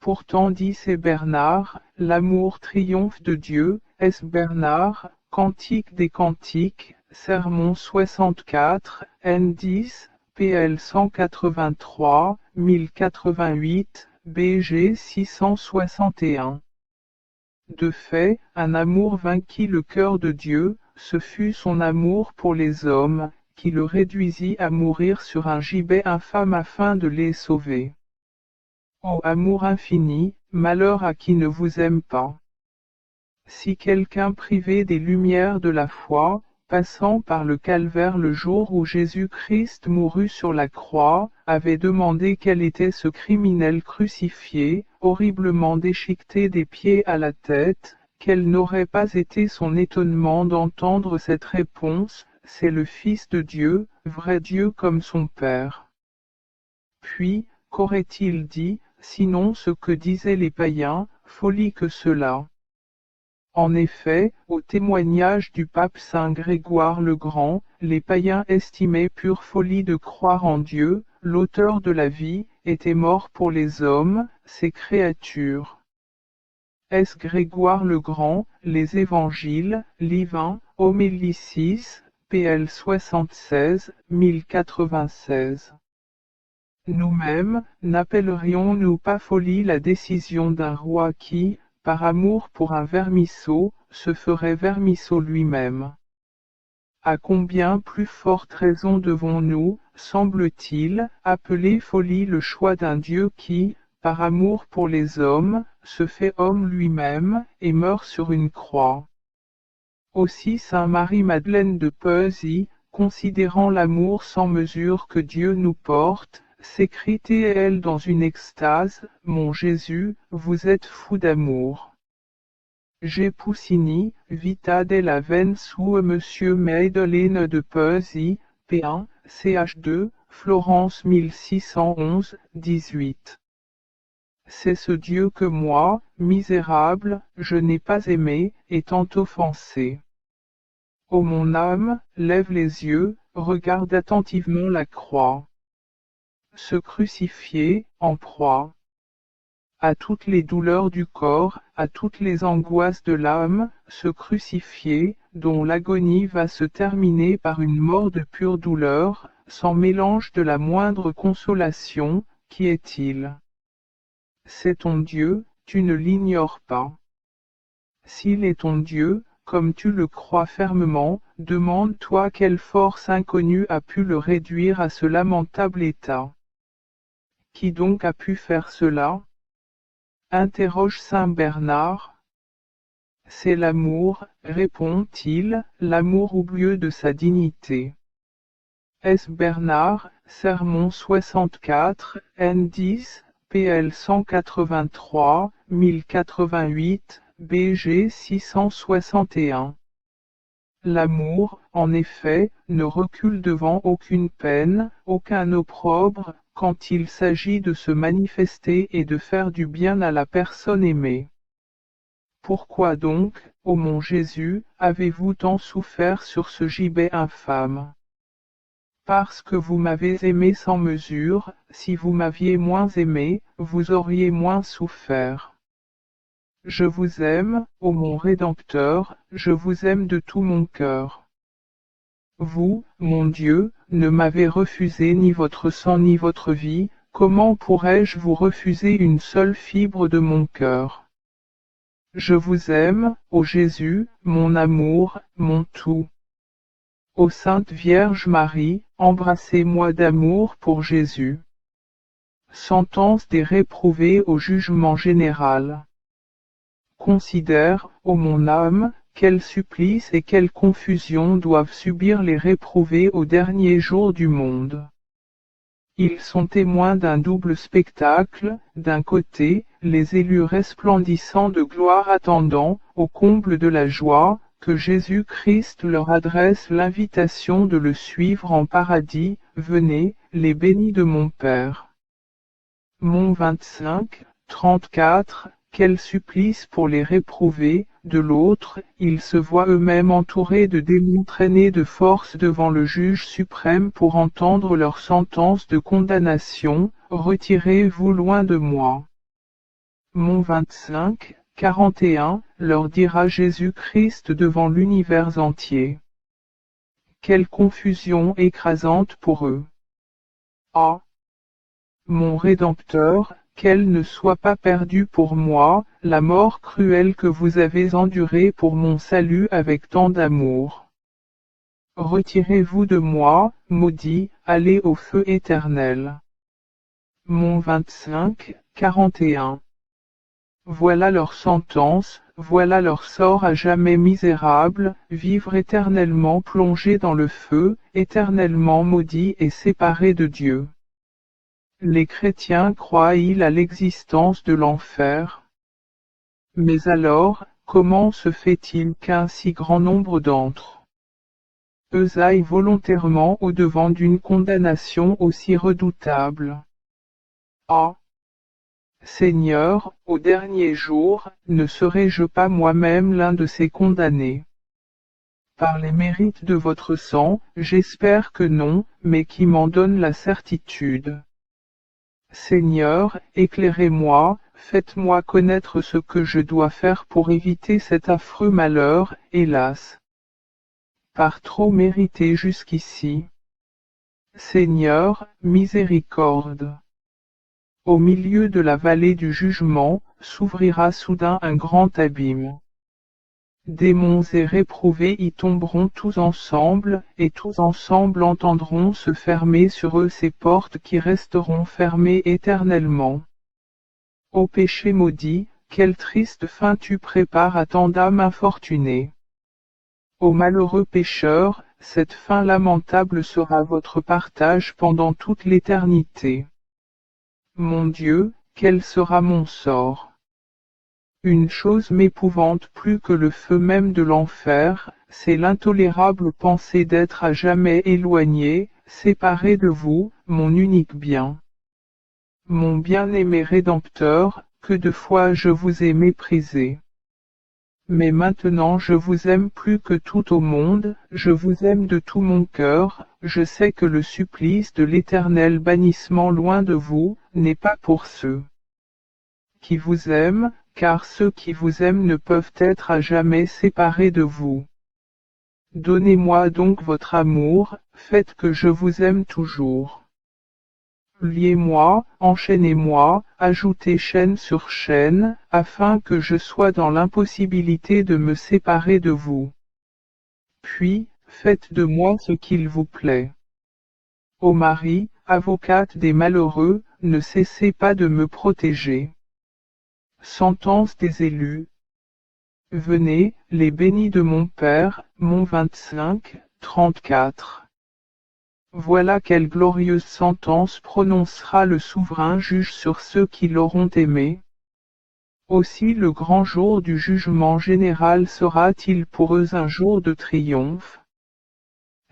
Pourtant dit c'est Bernard, l'amour triomphe de Dieu, est Bernard, Cantique des Cantiques, Sermon 64, N10, PL 183, 1088, BG 661. De fait, un amour vainquit le cœur de Dieu, ce fut son amour pour les hommes, qui le réduisit à mourir sur un gibet infâme afin de les sauver. Ô amour infini, malheur à qui ne vous aime pas. Si quelqu'un privé des lumières de la foi, passant par le calvaire le jour où Jésus-Christ mourut sur la croix, avait demandé quel était ce criminel crucifié, horriblement déchiqueté des pieds à la tête, quel n'aurait pas été son étonnement d'entendre cette réponse, « C'est le Fils de Dieu, vrai Dieu comme son Père. » Puis, qu'aurait-il dit, sinon ce que disaient les païens, folie que cela. En effet, au témoignage du pape Saint Grégoire le Grand, les païens estimaient pure folie de croire en Dieu, l'auteur de la vie, était mort pour les hommes, ses créatures. S. Grégoire le Grand, Les Évangiles, Livin, Homélie 6, pl 76, 1096. Nous-mêmes, n'appellerions-nous pas folie la décision d'un roi qui, par amour pour un vermisseau, se ferait vermisseau lui-même? À combien plus forte raison devons-nous, semble-t-il, appeler folie le choix d'un Dieu qui, par amour pour les hommes, se fait homme lui-même, et meurt sur une croix. Aussi saint Marie-Madeleine de Poésy, considérant l'amour sans mesure que Dieu nous porte, s'écrie-t-elle dans une extase, « Mon Jésus, vous êtes fou d'amour. » G. Poussini, Vita della Veine sous Monsieur Madeleine de Poésy, p1, ch2, Florence 1611, 18. C'est ce Dieu que moi, misérable, je n'ai pas aimé, étant offensé. Ô mon âme, lève les yeux, regarde attentivement la croix. Se crucifier, en proie à toutes les douleurs du corps, à toutes les angoisses de l'âme, se crucifier, dont l'agonie va se terminer par une mort de pure douleur, sans mélange de la moindre consolation, qui est-il? C'est ton Dieu, tu ne l'ignores pas. S'il est ton Dieu, comme tu le crois fermement, demande-toi quelle force inconnue a pu le réduire à ce lamentable état. Qui donc a pu faire cela? Interroge saint Bernard. C'est l'amour, répond-il, l'amour oublieux de sa dignité. S. Bernard, Sermon 64, N10, pl 183, 1088, BG 661. L'amour, en effet, ne recule devant aucune peine, aucun opprobre, quand il s'agit de se manifester et de faire du bien à la personne aimée. Pourquoi donc, ô mon Jésus, avez-vous tant souffert sur ce gibet infâme? Parce que vous m'avez aimé sans mesure, si vous m'aviez moins aimé, vous auriez moins souffert. Je vous aime, ô mon Rédempteur, je vous aime de tout mon cœur. Vous, mon Dieu, ne m'avez refusé ni votre sang ni votre vie, comment pourrais-je vous refuser une seule fibre de mon cœur? Je vous aime, ô Jésus, mon amour, mon tout. Ô Sainte Vierge Marie, embrassez-moi d'amour pour Jésus. Sentence des réprouvés au jugement général. Considère, ô mon âme, quel supplice et quelle confusion doivent subir les réprouvés au dernier jour du monde. Ils sont témoins d'un double spectacle, d'un côté, les élus resplendissants de gloire attendant, au comble de la joie, que Jésus-Christ leur adresse l'invitation de le suivre en paradis, « Venez, les bénis de mon Père ». Mont 25, 34. Quel supplice pour les réprouvés, de l'autre, ils se voient eux-mêmes entourés de démons traînés de force devant le juge suprême pour entendre leur sentence de condamnation, retirez-vous loin de moi. Mont 25, 41, leur dira Jésus-Christ devant l'univers entier. Quelle confusion écrasante pour eux. Ah! Mon Rédempteur, qu'elle ne soit pas perdue pour moi, la mort cruelle que vous avez endurée pour mon salut avec tant d'amour. Retirez-vous de moi, maudit, allez au feu éternel. Mont 25, 41. Voilà leur sentence, voilà leur sort à jamais misérable, vivre éternellement plongés dans le feu, éternellement maudits et séparés de Dieu. Les chrétiens croient-ils à l'existence de l'enfer? Mais alors, comment se fait-il qu'un si grand nombre d'entre eux aillent volontairement au-devant d'une condamnation aussi redoutable? Ah! Seigneur, au dernier jour, ne serai-je pas moi-même l'un de ces condamnés? Par les mérites de votre sang, j'espère que non, mais qui m'en donne la certitude. Seigneur, éclairez-moi, faites-moi connaître ce que je dois faire pour éviter cet affreux malheur, hélas, par trop mérité jusqu'ici. Seigneur, miséricorde. Au milieu de la vallée du jugement, s'ouvrira soudain un grand abîme. Démons et réprouvés y tomberont tous ensemble, et tous ensemble entendront se fermer sur eux ces portes qui resteront fermées éternellement. Ô péché maudit, quelle triste fin tu prépares à tant d'âmes infortunées. Ô malheureux pécheurs, cette fin lamentable sera votre partage pendant toute l'éternité. Mon Dieu, quel sera mon sort? Une chose m'épouvante plus que le feu même de l'enfer, c'est l'intolérable pensée d'être à jamais éloigné, séparé de vous, mon unique bien. Mon bien-aimé Rédempteur, que de fois je vous ai méprisé. Mais maintenant je vous aime plus que tout au monde, je vous aime de tout mon cœur, je sais que le supplice de l'éternel bannissement loin de vous, n'est pas pour ceux qui vous aiment, car ceux qui vous aiment ne peuvent être à jamais séparés de vous. Donnez-moi donc votre amour, faites que je vous aime toujours. Liez-moi, enchaînez-moi, ajoutez chaîne sur chaîne, afin que je sois dans l'impossibilité de me séparer de vous. Puis, faites de moi ce qu'il vous plaît. Ô Marie, avocate des malheureux, ne cessez pas de me protéger. Sentence des élus. Venez, les bénis de mon Père, mon 25, 34. Voilà quelle glorieuse sentence prononcera le souverain juge sur ceux qui l'auront aimé. Aussi le grand jour du jugement général sera-t-il pour eux un jour de triomphe.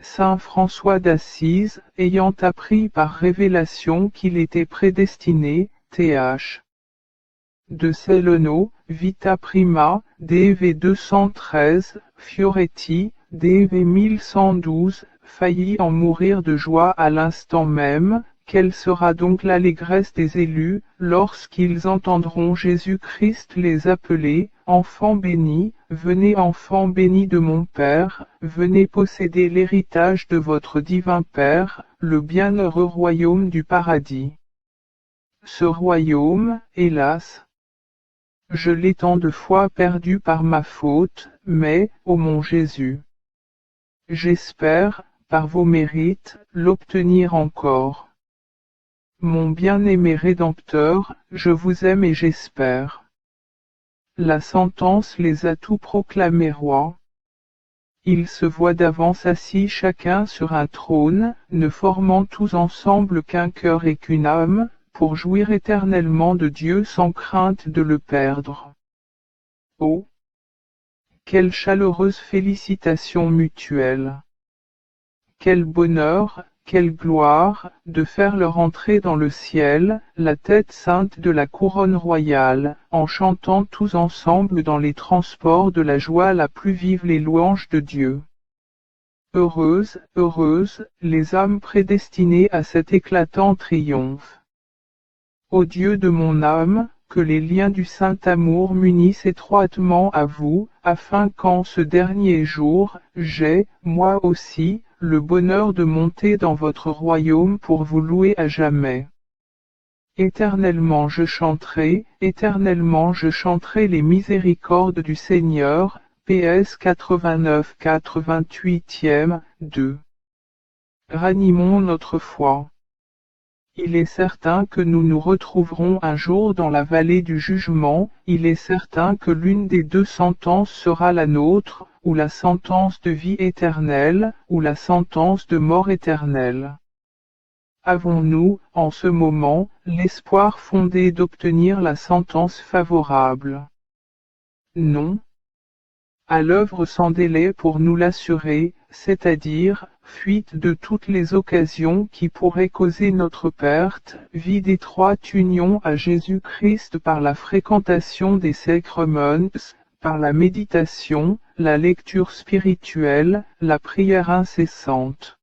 Saint François d'Assise, ayant appris par révélation qu'il était prédestiné, th. de Celeno, Vita Prima, DV 213, Fioretti, DV 1112, faillit en mourir de joie à l'instant même. Quelle sera donc l'allégresse des élus, lorsqu'ils entendront Jésus-Christ les appeler, enfants bénis, venez enfants bénis de mon Père, venez posséder l'héritage de votre divin Père, le bienheureux royaume du paradis. Ce royaume, hélas, je l'ai tant de fois perdu par ma faute, mais, ô mon Jésus, j'espère, par vos mérites, l'obtenir encore. Mon bien-aimé Rédempteur, je vous aime et j'espère. La sentence les a tous proclamés rois. Ils se voient d'avance assis chacun sur un trône, ne formant tous ensemble qu'un cœur et qu'une âme, pour jouir éternellement de Dieu sans crainte de le perdre. Oh! Quelle chaleureuse félicitation mutuelle! Quel bonheur, quelle gloire, de faire leur entrée dans le ciel, la tête sainte de la couronne royale, en chantant tous ensemble dans les transports de la joie la plus vive les louanges de Dieu. Heureuses, heureuses, les âmes prédestinées à cet éclatant triomphe. Ô Dieu de mon âme, que les liens du saint amour m'unissent étroitement à vous, afin qu'en ce dernier jour, j'aie, moi aussi, le bonheur de monter dans votre royaume pour vous louer à jamais. Éternellement je chanterai les miséricordes du Seigneur, PS 89-88e, 2. Ranimons notre foi. Il est certain que nous nous retrouverons un jour dans la vallée du jugement, il est certain que l'une des deux sentences sera la nôtre, ou la sentence de vie éternelle, ou la sentence de mort éternelle. Avons-nous, en ce moment, l'espoir fondé d'obtenir la sentence favorable? Non. À l'œuvre sans délai pour nous l'assurer, c'est-à-dire, fuite de toutes les occasions qui pourraient causer notre perte, vie d'étroite union à Jésus-Christ par la fréquentation des sacrements, par la méditation, la lecture spirituelle, la prière incessante.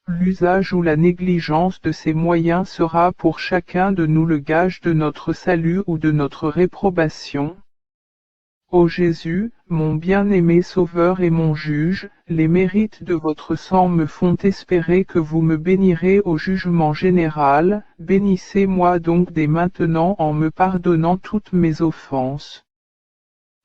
L'usage ou la négligence de ces moyens sera pour chacun de nous le gage de notre salut ou de notre réprobation. Ô Jésus, mon bien-aimé Sauveur et mon juge, les mérites de votre sang me font espérer que vous me bénirez au jugement général, bénissez-moi donc dès maintenant en me pardonnant toutes mes offenses.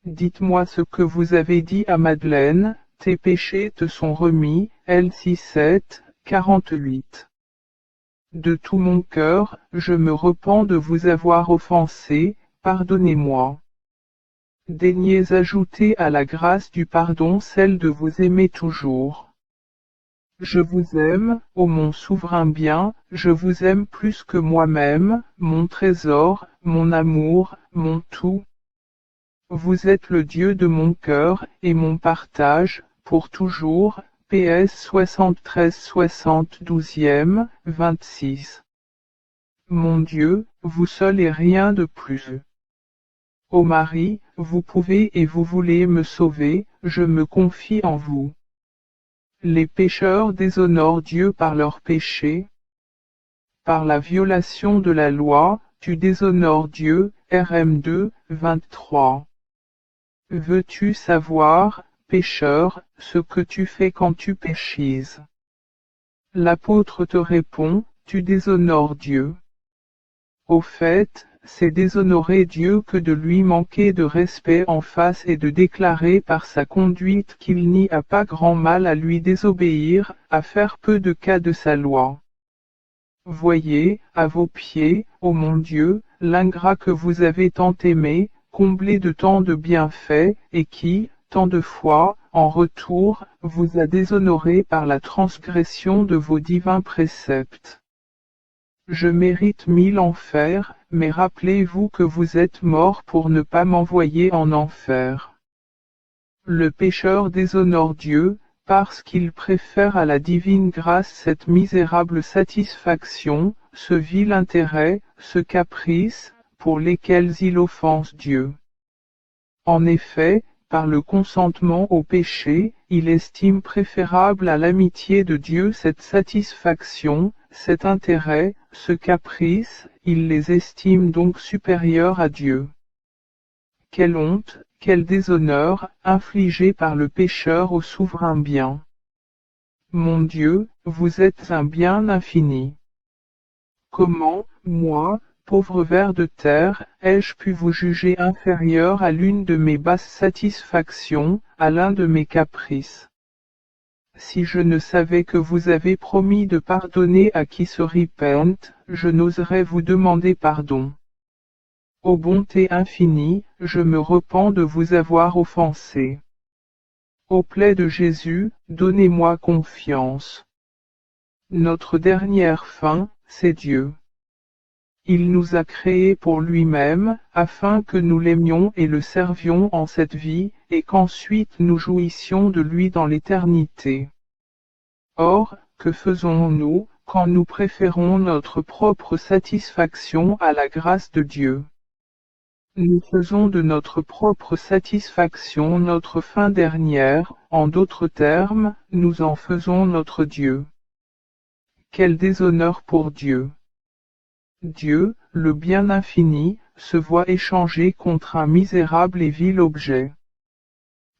Dites-moi ce que vous avez dit à Madeleine, tes péchés te sont remis, L6 7, 48. De tout mon cœur, je me repens de vous avoir offensé, pardonnez-moi. Daignez ajouter à la grâce du pardon celle de vous aimer toujours. Je vous aime, ô mon souverain bien, je vous aime plus que moi-même, mon trésor, mon amour, mon tout. Vous êtes le Dieu de mon cœur, et mon partage, pour toujours, PS 73 72e, 26. Mon Dieu, vous seul et rien de plus. Ô Marie, vous pouvez et vous voulez me sauver, je me confie en vous. Les pécheurs déshonorent Dieu par leurs péchés. Par la violation de la loi, tu déshonores Dieu, RM 2, 23. Veux-tu savoir, pécheur, ce que tu fais quand tu péchises? L'apôtre te répond, tu déshonores Dieu. Au fait, c'est déshonorer Dieu que de lui manquer de respect en face et de déclarer par sa conduite qu'il n'y a pas grand mal à lui désobéir, à faire peu de cas de sa loi. Voyez, à vos pieds, ô mon Dieu, l'ingrat que vous avez tant aimé, comblé de tant de bienfaits, et qui, tant de fois, en retour, vous a déshonoré par la transgression de vos divins préceptes. Je mérite 1000 enfers, mais rappelez-vous que vous êtes mort pour ne pas m'envoyer en enfer. Le pécheur déshonore Dieu, parce qu'il préfère à la divine grâce cette misérable satisfaction, ce vil intérêt, ce caprice, pour lesquels il offense Dieu. En effet, par le consentement au péché, il estime préférable à l'amitié de Dieu cette satisfaction, cet intérêt, ce caprice, il les estime donc supérieurs à Dieu. Quelle honte, quel déshonneur, infligé par le pécheur au souverain bien. Mon Dieu, vous êtes un bien infini. Comment, moi, pauvre ver de terre, ai-je pu vous juger inférieur à l'une de mes basses satisfactions, à l'un de mes caprices? Si je ne savais que vous avez promis de pardonner à qui se repent, je n'oserais vous demander pardon. Ô bonté infinie, je me repens de vous avoir offensé. Au plaid de Jésus, donnez-moi confiance. Notre dernière fin, c'est Dieu. Il nous a créés pour lui-même, afin que nous l'aimions et le servions en cette vie, et qu'ensuite nous jouissions de lui dans l'éternité. Or, que faisons-nous, quand nous préférons notre propre satisfaction à la grâce de Dieu? Nous faisons de notre propre satisfaction notre fin dernière, en d'autres termes, nous en faisons notre Dieu. Quel déshonneur pour Dieu! Dieu, le bien infini, se voit échangé contre un misérable et vil objet.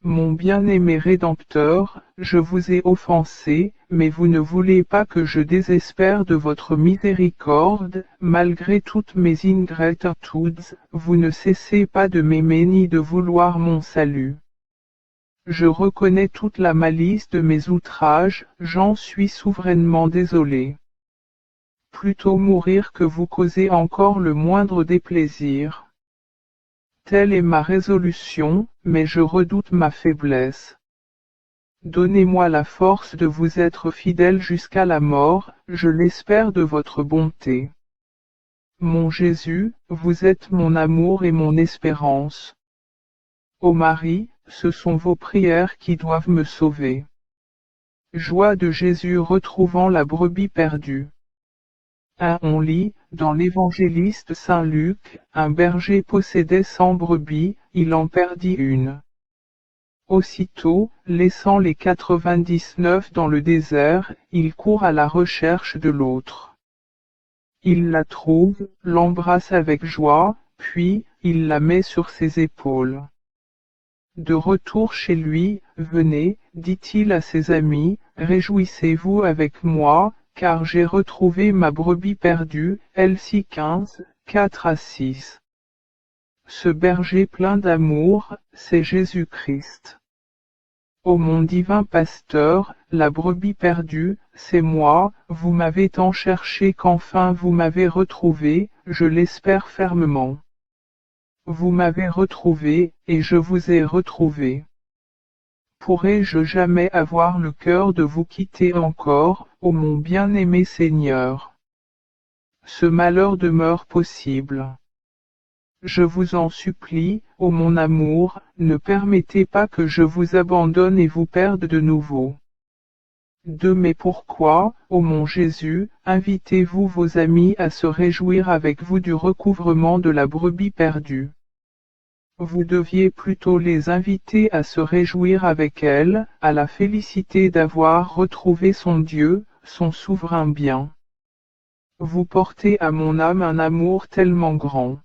Mon bien-aimé Rédempteur, je vous ai offensé, mais vous ne voulez pas que je désespère de votre miséricorde, malgré toutes mes ingratitudes, vous ne cessez pas de m'aimer ni de vouloir mon salut. Je reconnais toute la malice de mes outrages, j'en suis souverainement désolé. plutôt mourir que vous causer encore le moindre déplaisir. Telle est ma résolution, mais je redoute ma faiblesse. Donnez-moi la force de vous être fidèle jusqu'à la mort, je l'espère de votre bonté. Mon Jésus, vous êtes mon amour et mon espérance. Ô Marie, ce sont vos prières qui doivent me sauver. Joie de Jésus retrouvant la brebis perdue. 1. On lit, dans l'évangéliste Saint Luc, un berger possédait 100 brebis, il en perdit une. Aussitôt, laissant les 99 dans le désert, il court à la recherche de l'autre. Il la trouve, l'embrasse avec joie, puis, il la met sur ses épaules. De retour chez lui, venez, dit-il à ses amis, réjouissez-vous avec moi, car j'ai retrouvé ma brebis perdue, L6 15, 4-6. Ce berger plein d'amour, c'est Jésus-Christ. Ô mon divin pasteur, la brebis perdue, c'est moi, vous m'avez tant cherché qu'enfin vous m'avez retrouvé, je l'espère fermement. Vous m'avez retrouvé, et je vous ai retrouvé. Pourrais-je jamais avoir le cœur de vous quitter encore, ô mon bien-aimé Seigneur? Ce malheur demeure possible. Je vous en supplie, ô mon amour, ne permettez pas que je vous abandonne et vous perde de nouveau. 2. Mais pourquoi, ô mon Jésus, invitez-vous vos amis à se réjouir avec vous du recouvrement de la brebis perdue? Vous deviez plutôt les inviter à se réjouir avec elle, à la félicité d'avoir retrouvé son Dieu, son souverain bien. Vous portez à mon âme un amour tellement grand.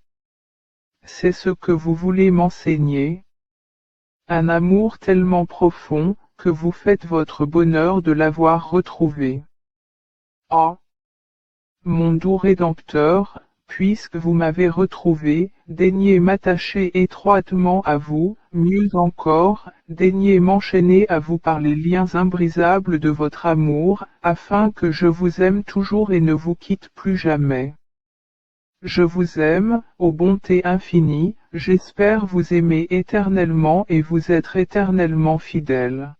C'est ce que vous voulez m'enseigner? Un amour tellement profond, que vous faites votre bonheur de l'avoir retrouvé. Ah! Mon doux Rédempteur, puisque vous m'avez retrouvé, daignez m'attacher étroitement à vous, mieux encore, daignez m'enchaîner à vous par les liens imbrisables de votre amour, afin que je vous aime toujours et ne vous quitte plus jamais. Je vous aime, ô bonté infinie, j'espère vous aimer éternellement et vous être éternellement fidèle.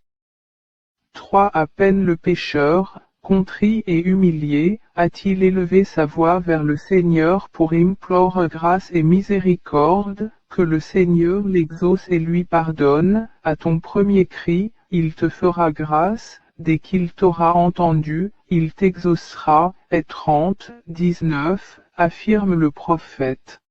3. À peine le pécheur, contrit et humilié, a-t-il élevé sa voix vers le Seigneur pour implorer grâce et miséricorde, que le Seigneur l'exauce et lui pardonne, à ton premier cri, il te fera grâce, dès qu'il t'aura entendu, il t'exaucera, et 30, 19, affirme le prophète.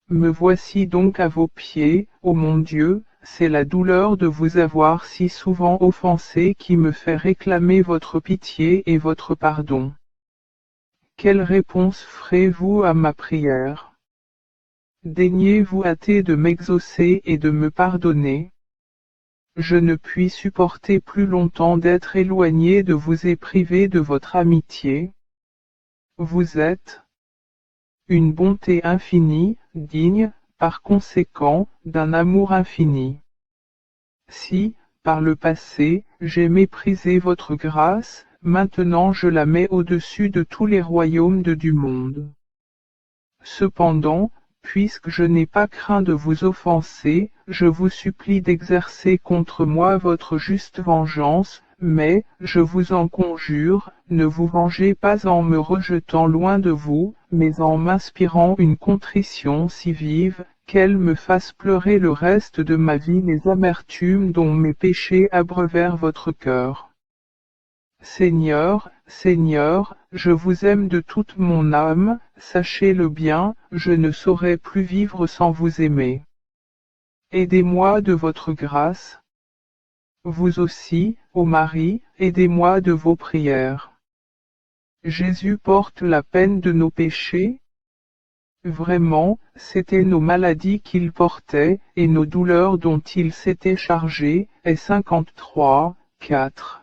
Me voici donc à vos pieds, ô mon Dieu, c'est la douleur de vous avoir si souvent offensé qui me fait réclamer votre pitié et votre pardon. Quelle réponse ferez-vous à ma prière? Daignez-vous hâter de m'exaucer et de me pardonner? Je ne puis supporter plus longtemps d'être éloigné de vous et privé de votre amitié. Vous êtes une bonté infinie, digne, par conséquent, d'un amour infini. Si, par le passé, j'ai méprisé votre grâce, maintenant je la mets au-dessus de tous les royaumes du monde. Cependant, puisque je n'ai pas craint de vous offenser, je vous supplie d'exercer contre moi votre juste vengeance, mais, je vous en conjure, ne vous vengez pas en me rejetant loin de vous, mais en m'inspirant une contrition si vive, qu'elle me fasse pleurer le reste de ma vie les amertumes dont mes péchés abreuvèrent votre cœur. Seigneur, Seigneur, je vous aime de toute mon âme, sachez-le bien, je ne saurais plus vivre sans vous aimer. Aidez-moi de votre grâce. Vous aussi, ô Marie, aidez-moi de vos prières. Jésus porte la peine de nos péchés? Vraiment, c'étaient nos maladies qu'il portait, et nos douleurs dont il s'était chargé, et 53, 4.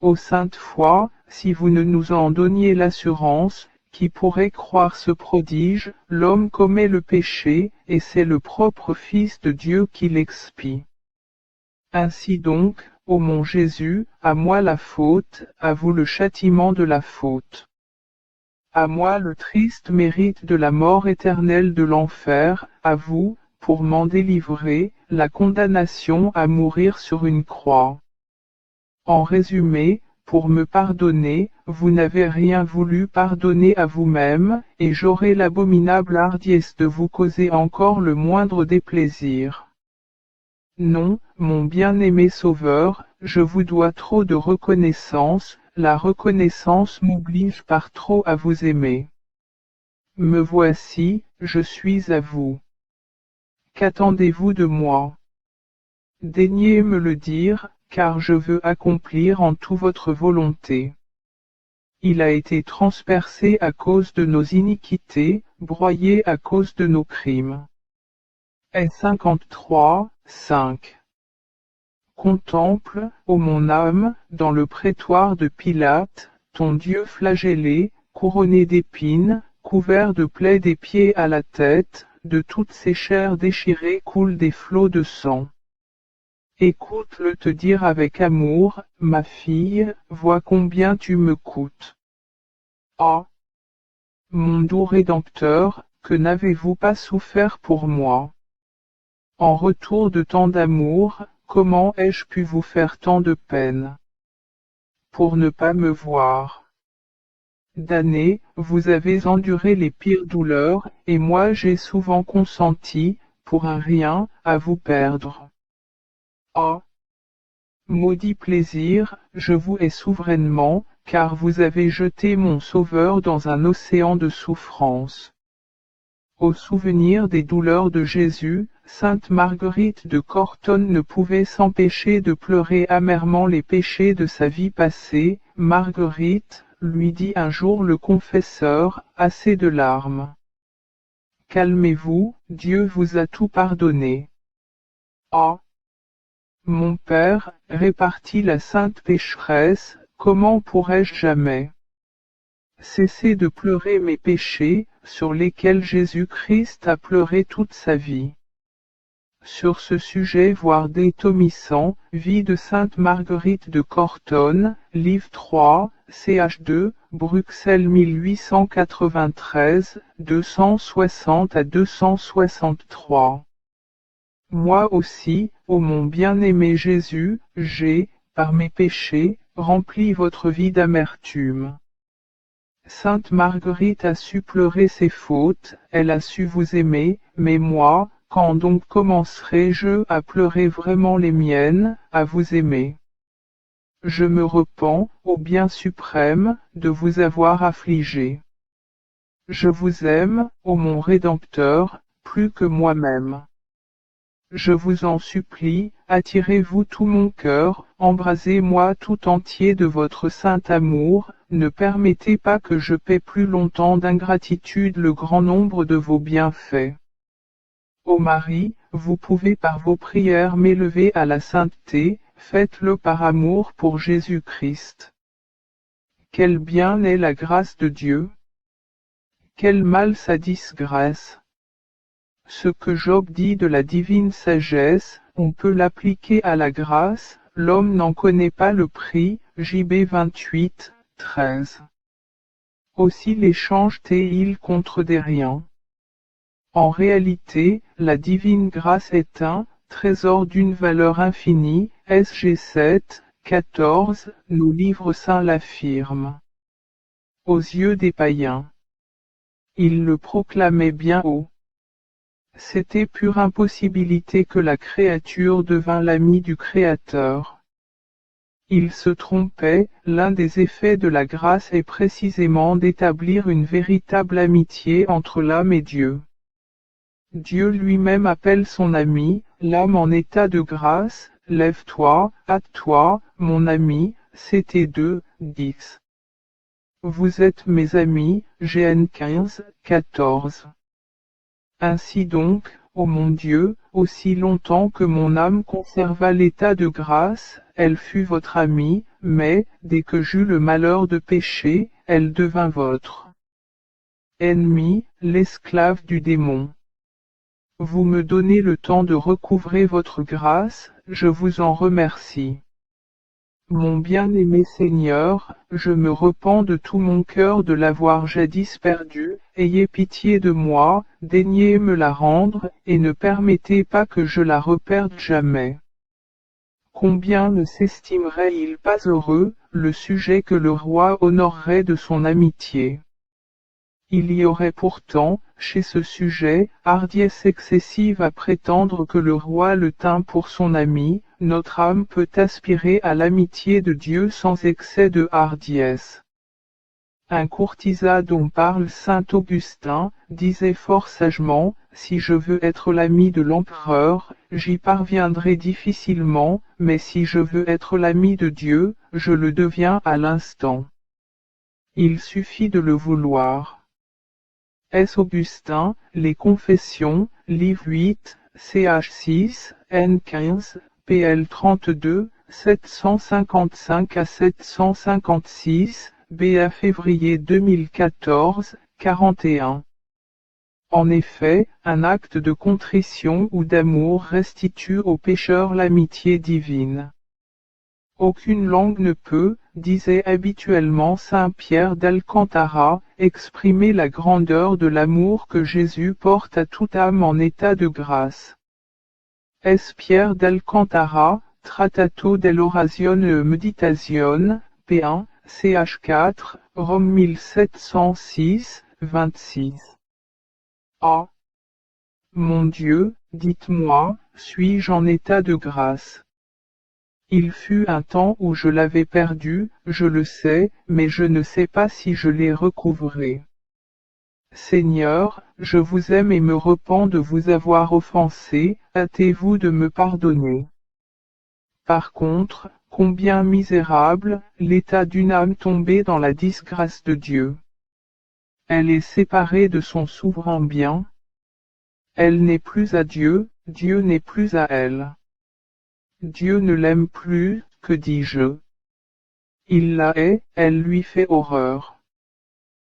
Ô sainte foi, si vous ne nous en donniez l'assurance, qui pourrait croire ce prodige, l'homme commet le péché, et c'est le propre Fils de Dieu qui l'expie. Ainsi donc, ô mon Jésus, à moi la faute, à vous le châtiment de la faute. À moi le triste mérite de la mort éternelle de l'enfer, à vous, pour m'en délivrer, la condamnation à mourir sur une croix. En résumé, pour me pardonner, vous n'avez rien voulu pardonner à vous-même, et j'aurai l'abominable hardiesse de vous causer encore le moindre déplaisir. Non, mon bien-aimé Sauveur, je vous dois trop de reconnaissance, la reconnaissance m'oblige par trop à vous aimer. Me voici, je suis à vous. Qu'attendez-vous de moi? Daignez me le dire, car je veux accomplir en tout votre volonté. Il a été transpercé à cause de nos iniquités, broyé à cause de nos crimes. Ais 53, 5. Contemple, ô mon âme, dans le prétoire de Pilate, ton Dieu flagellé, couronné d'épines, couvert de plaies des pieds à la tête, de toutes ses chairs déchirées coulent des flots de sang. Écoute-le te dire avec amour, ma fille, vois combien tu me coûtes. Ah! Mon doux Rédempteur, que n'avez-vous pas souffert pour moi? En retour de tant d'amour, comment ai-je pu vous faire tant de peine? Pour ne pas me voir. Damné, vous avez enduré les pires douleurs, et moi j'ai souvent consenti, pour un rien, à vous perdre. Ah! Maudit plaisir, je vous hais souverainement, car vous avez jeté mon Sauveur dans un océan de souffrance. Au souvenir des douleurs de Jésus, sainte Marguerite de Cortone ne pouvait s'empêcher de pleurer amèrement les péchés de sa vie passée. Marguerite, lui dit un jour le confesseur, assez de larmes. Calmez-vous, Dieu vous a tout pardonné. Ah! Mon Père, répartit la sainte pécheresse, comment pourrais-je jamais cesser de pleurer mes péchés, sur lesquels Jésus-Christ a pleuré toute sa vie? Sur ce sujet voir des Thomissant, Vie de sainte Marguerite de Cortone, livre 3, ch 2, Bruxelles 1893, 260 à 263. Moi aussi, ô mon bien-aimé Jésus, j'ai, par mes péchés, rempli votre vie d'amertume. Sainte Marguerite a su pleurer ses fautes, elle a su vous aimer, mais moi, quand donc commencerai-je à pleurer vraiment les miennes, à vous aimer? Je me repens, ô bien suprême, de vous avoir affligé. Je vous aime, ô mon Rédempteur, plus que moi-même. Je vous en supplie, attirez-vous tout mon cœur, embrasez-moi tout entier de votre saint amour, ne permettez pas que je paie plus longtemps d'ingratitude le grand nombre de vos bienfaits. Ô Marie, vous pouvez par vos prières m'élever à la sainteté, faites-le par amour pour Jésus-Christ. Quel bien est la grâce de Dieu? Quel mal sa disgrâce? Ce que Job dit de la divine sagesse, on peut l'appliquer à la grâce, l'homme n'en connaît pas le prix, JB 28, 13. Aussi l'échange-t-il contre des riens. En réalité, la divine grâce est un trésor d'une valeur infinie, SG 7, 14, nos livres saints l'affirment. Aux yeux des païens. Ils le proclamaient bien haut. C'était pure impossibilité que la créature devint l'ami du Créateur. Il se trompait, l'un des effets de la grâce est précisément d'établir une véritable amitié entre l'âme et Dieu. Dieu lui-même appelle son ami, l'âme en état de grâce, lève-toi, hâte-toi, mon ami, c'était 2, 10. Vous êtes mes amis, GN 15, 14. Ainsi donc, ô mon Dieu, aussi longtemps que mon âme conserva l'état de grâce, elle fut votre amie, mais, dès que j'eus le malheur de pécher, elle devint votre ennemi, l'esclave du démon. Vous me donnez le temps de recouvrer votre grâce, je vous en remercie. Mon bien-aimé Seigneur, je me repens de tout mon cœur de l'avoir jadis perdu, ayez pitié de moi, daignez me la rendre, et ne permettez pas que je la reperde jamais. Combien ne s'estimerait-il pas heureux, le sujet que le roi honorerait de son amitié. Il y aurait pourtant, chez ce sujet, hardiesse excessive à prétendre que le roi le tint pour son ami, notre âme peut aspirer à l'amitié de Dieu sans excès de hardiesse. Un courtisan dont parle saint Augustin, disait fort sagement, si je veux être l'ami de l'empereur, j'y parviendrai difficilement, mais si je veux être l'ami de Dieu, je le deviens à l'instant. Il suffit de le vouloir. S. Augustin, Les Confessions, livre 8, ch 6, n 15, pl 32, 755 à 756, BA février 2014, 41. En effet, un acte de contrition ou d'amour restitue au pécheur l'amitié divine. Aucune langue ne peut, disait habituellement saint Pierre d'Alcantara, exprimer la grandeur de l'amour que Jésus porte à toute âme en état de grâce. S. Pierre d'Alcantara, Trattato dell'Oratione Meditazione, p1, ch 4, Rome 1706, 26. Ah! Mon Dieu, dites-moi, suis-je en état de grâce? Il fut un temps où je l'avais perdu, je le sais, mais je ne sais pas si je l'ai recouvré. Seigneur, je vous aime et me repens de vous avoir offensé, hâtez-vous de me pardonner. Par contre, combien misérable, l'état d'une âme tombée dans la disgrâce de Dieu. Elle est séparée de son souverain bien. Elle n'est plus à Dieu, Dieu n'est plus à elle. Dieu ne l'aime plus, que dis-je? Il la hait, elle lui fait horreur.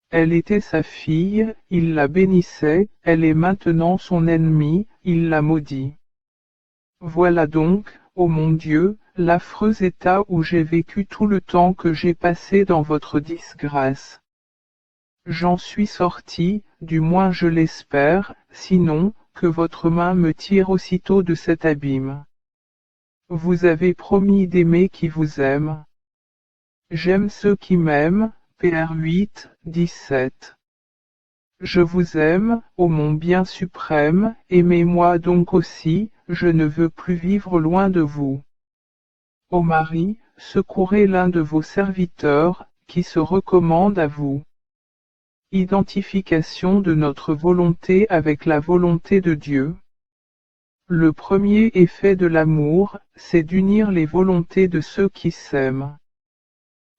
Elle était sa fille, il la bénissait, elle est maintenant son ennemie, il la maudit. Voilà donc, ô mon Dieu, l'affreux état où j'ai vécu tout le temps que j'ai passé dans votre disgrâce. J'en suis sorti, du moins je l'espère, sinon, que votre main me tire aussitôt de cet abîme. Vous avez promis d'aimer qui vous aime. J'aime ceux qui m'aiment, Pr 8, 17. Je vous aime, ô mon bien suprême, aimez-moi donc aussi, je ne veux plus vivre loin de vous. Ô Marie, secourez l'un de vos serviteurs, qui se recommande à vous. Identification de notre volonté avec la volonté de Dieu. Le premier effet de l'amour, c'est d'unir les volontés de ceux qui s'aiment.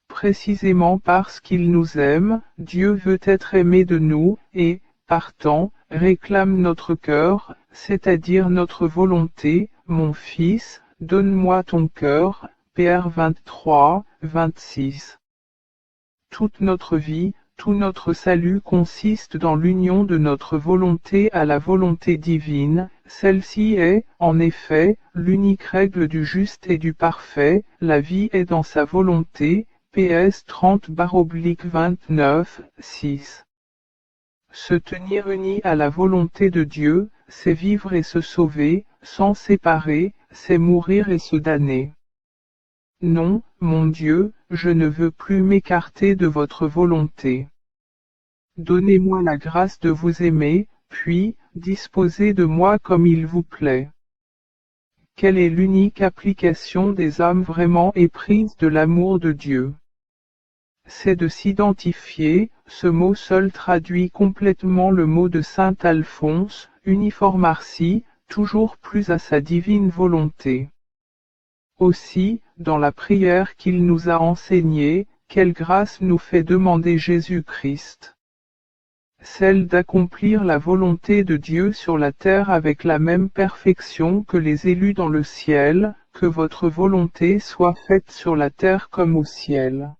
Précisément parce qu'il nous aime, Dieu veut être aimé de nous, et, partant, réclame notre cœur, c'est-à-dire notre volonté, mon Fils, donne-moi ton cœur, Pr 23, 26. Toute notre vie, tout notre salut consiste dans l'union de notre volonté à la volonté divine, celle-ci est, en effet, l'unique règle du juste et du parfait, la vie est dans sa volonté, PS 30/29, 6. Se tenir uni à la volonté de Dieu, c'est vivre et se sauver, s'en séparer, c'est mourir et se damner. Non, mon Dieu, je ne veux plus m'écarter de votre volonté. Donnez-moi la grâce de vous aimer, puis, disposez de moi comme il vous plaît. Quelle est l'unique application des âmes vraiment éprises de l'amour de Dieu? C'est de s'identifier, ce mot seul traduit complètement le mot de saint Alphonse, uniformarsi, toujours plus à sa divine volonté. Aussi, dans la prière qu'il nous a enseignée, quelle grâce nous fait demander Jésus-Christ? Celle d'accomplir la volonté de Dieu sur la terre avec la même perfection que les élus dans le ciel, que votre volonté soit faite sur la terre comme au ciel.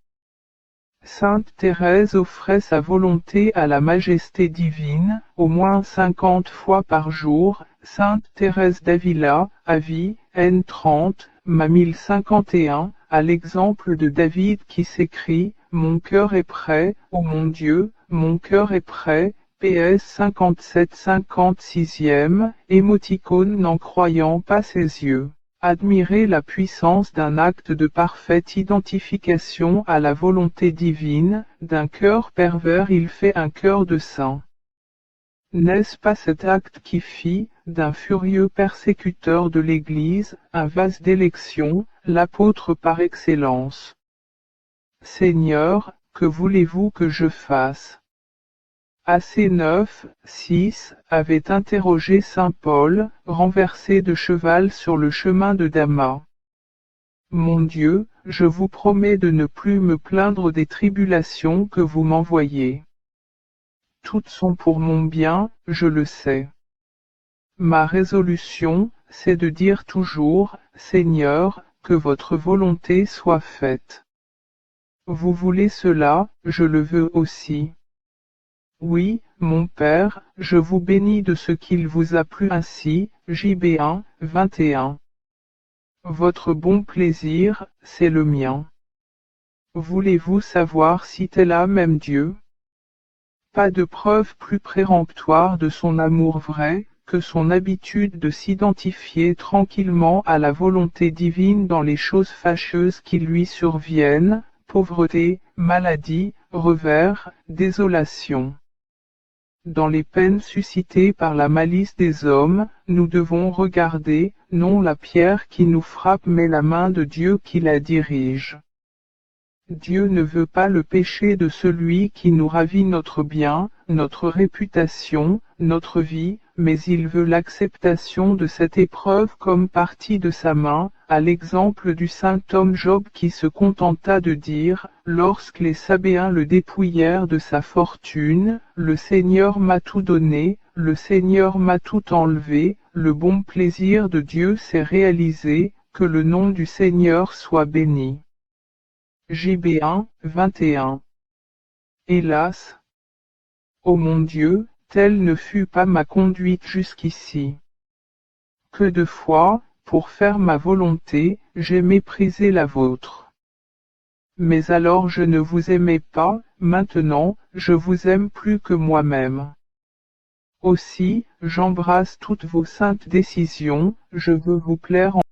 Sainte Thérèse offrait sa volonté à la majesté divine, au moins 50 fois par jour. Sainte Thérèse d'Avila, avis, N 30, ma 1051, à l'exemple de David qui s'écrie « Mon cœur est prêt, ô mon Dieu, mon cœur est prêt ». PS 57-56e, émoticône n'en croyant pas ses yeux. Admirez la puissance d'un acte de parfaite identification à la volonté divine, d'un cœur pervers il fait un cœur de saint. N'est-ce pas cet acte qui fit, d'un furieux persécuteur de l'Église, un vase d'élection, l'apôtre par excellence? Seigneur, que voulez-vous que je fasse? AC 9, 6, avait interrogé saint Paul, renversé de cheval sur le chemin de Damas. Mon Dieu, je vous promets de ne plus me plaindre des tribulations que vous m'envoyez. Toutes sont pour mon bien, je le sais. Ma résolution, c'est de dire toujours, Seigneur, que votre volonté soit faite. Vous voulez cela, je le veux aussi. Oui, mon Père, je vous bénis de ce qu'il vous a plu ainsi, JB 1, 21. Votre bon plaisir, c'est le mien. Voulez-vous savoir si t'es là même Dieu? Pas de preuve plus péremptoire de son amour vrai, que son habitude de s'identifier tranquillement à la volonté divine dans les choses fâcheuses qui lui surviennent, pauvreté, maladie, revers, désolation. Dans les peines suscitées par la malice des hommes, nous devons regarder, non la pierre qui nous frappe mais la main de Dieu qui la dirige. Dieu ne veut pas le péché de celui qui nous ravit notre bien, notre réputation, notre vie, mais il veut l'acceptation de cette épreuve comme partie de sa main, à l'exemple du saint homme Job qui se contenta de dire, lorsque les Sabéens le dépouillèrent de sa fortune, le Seigneur m'a tout donné, le Seigneur m'a tout enlevé, le bon plaisir de Dieu s'est réalisé, que le nom du Seigneur soit béni. JB 1, 21. Hélas! Ô mon Dieu, telle ne fut pas ma conduite jusqu'ici. Que de fois, pour faire ma volonté, j'ai méprisé la vôtre. Mais alors je ne vous aimais pas, maintenant, je vous aime plus que moi-même. Aussi, j'embrasse toutes vos saintes décisions, je veux vous plaire en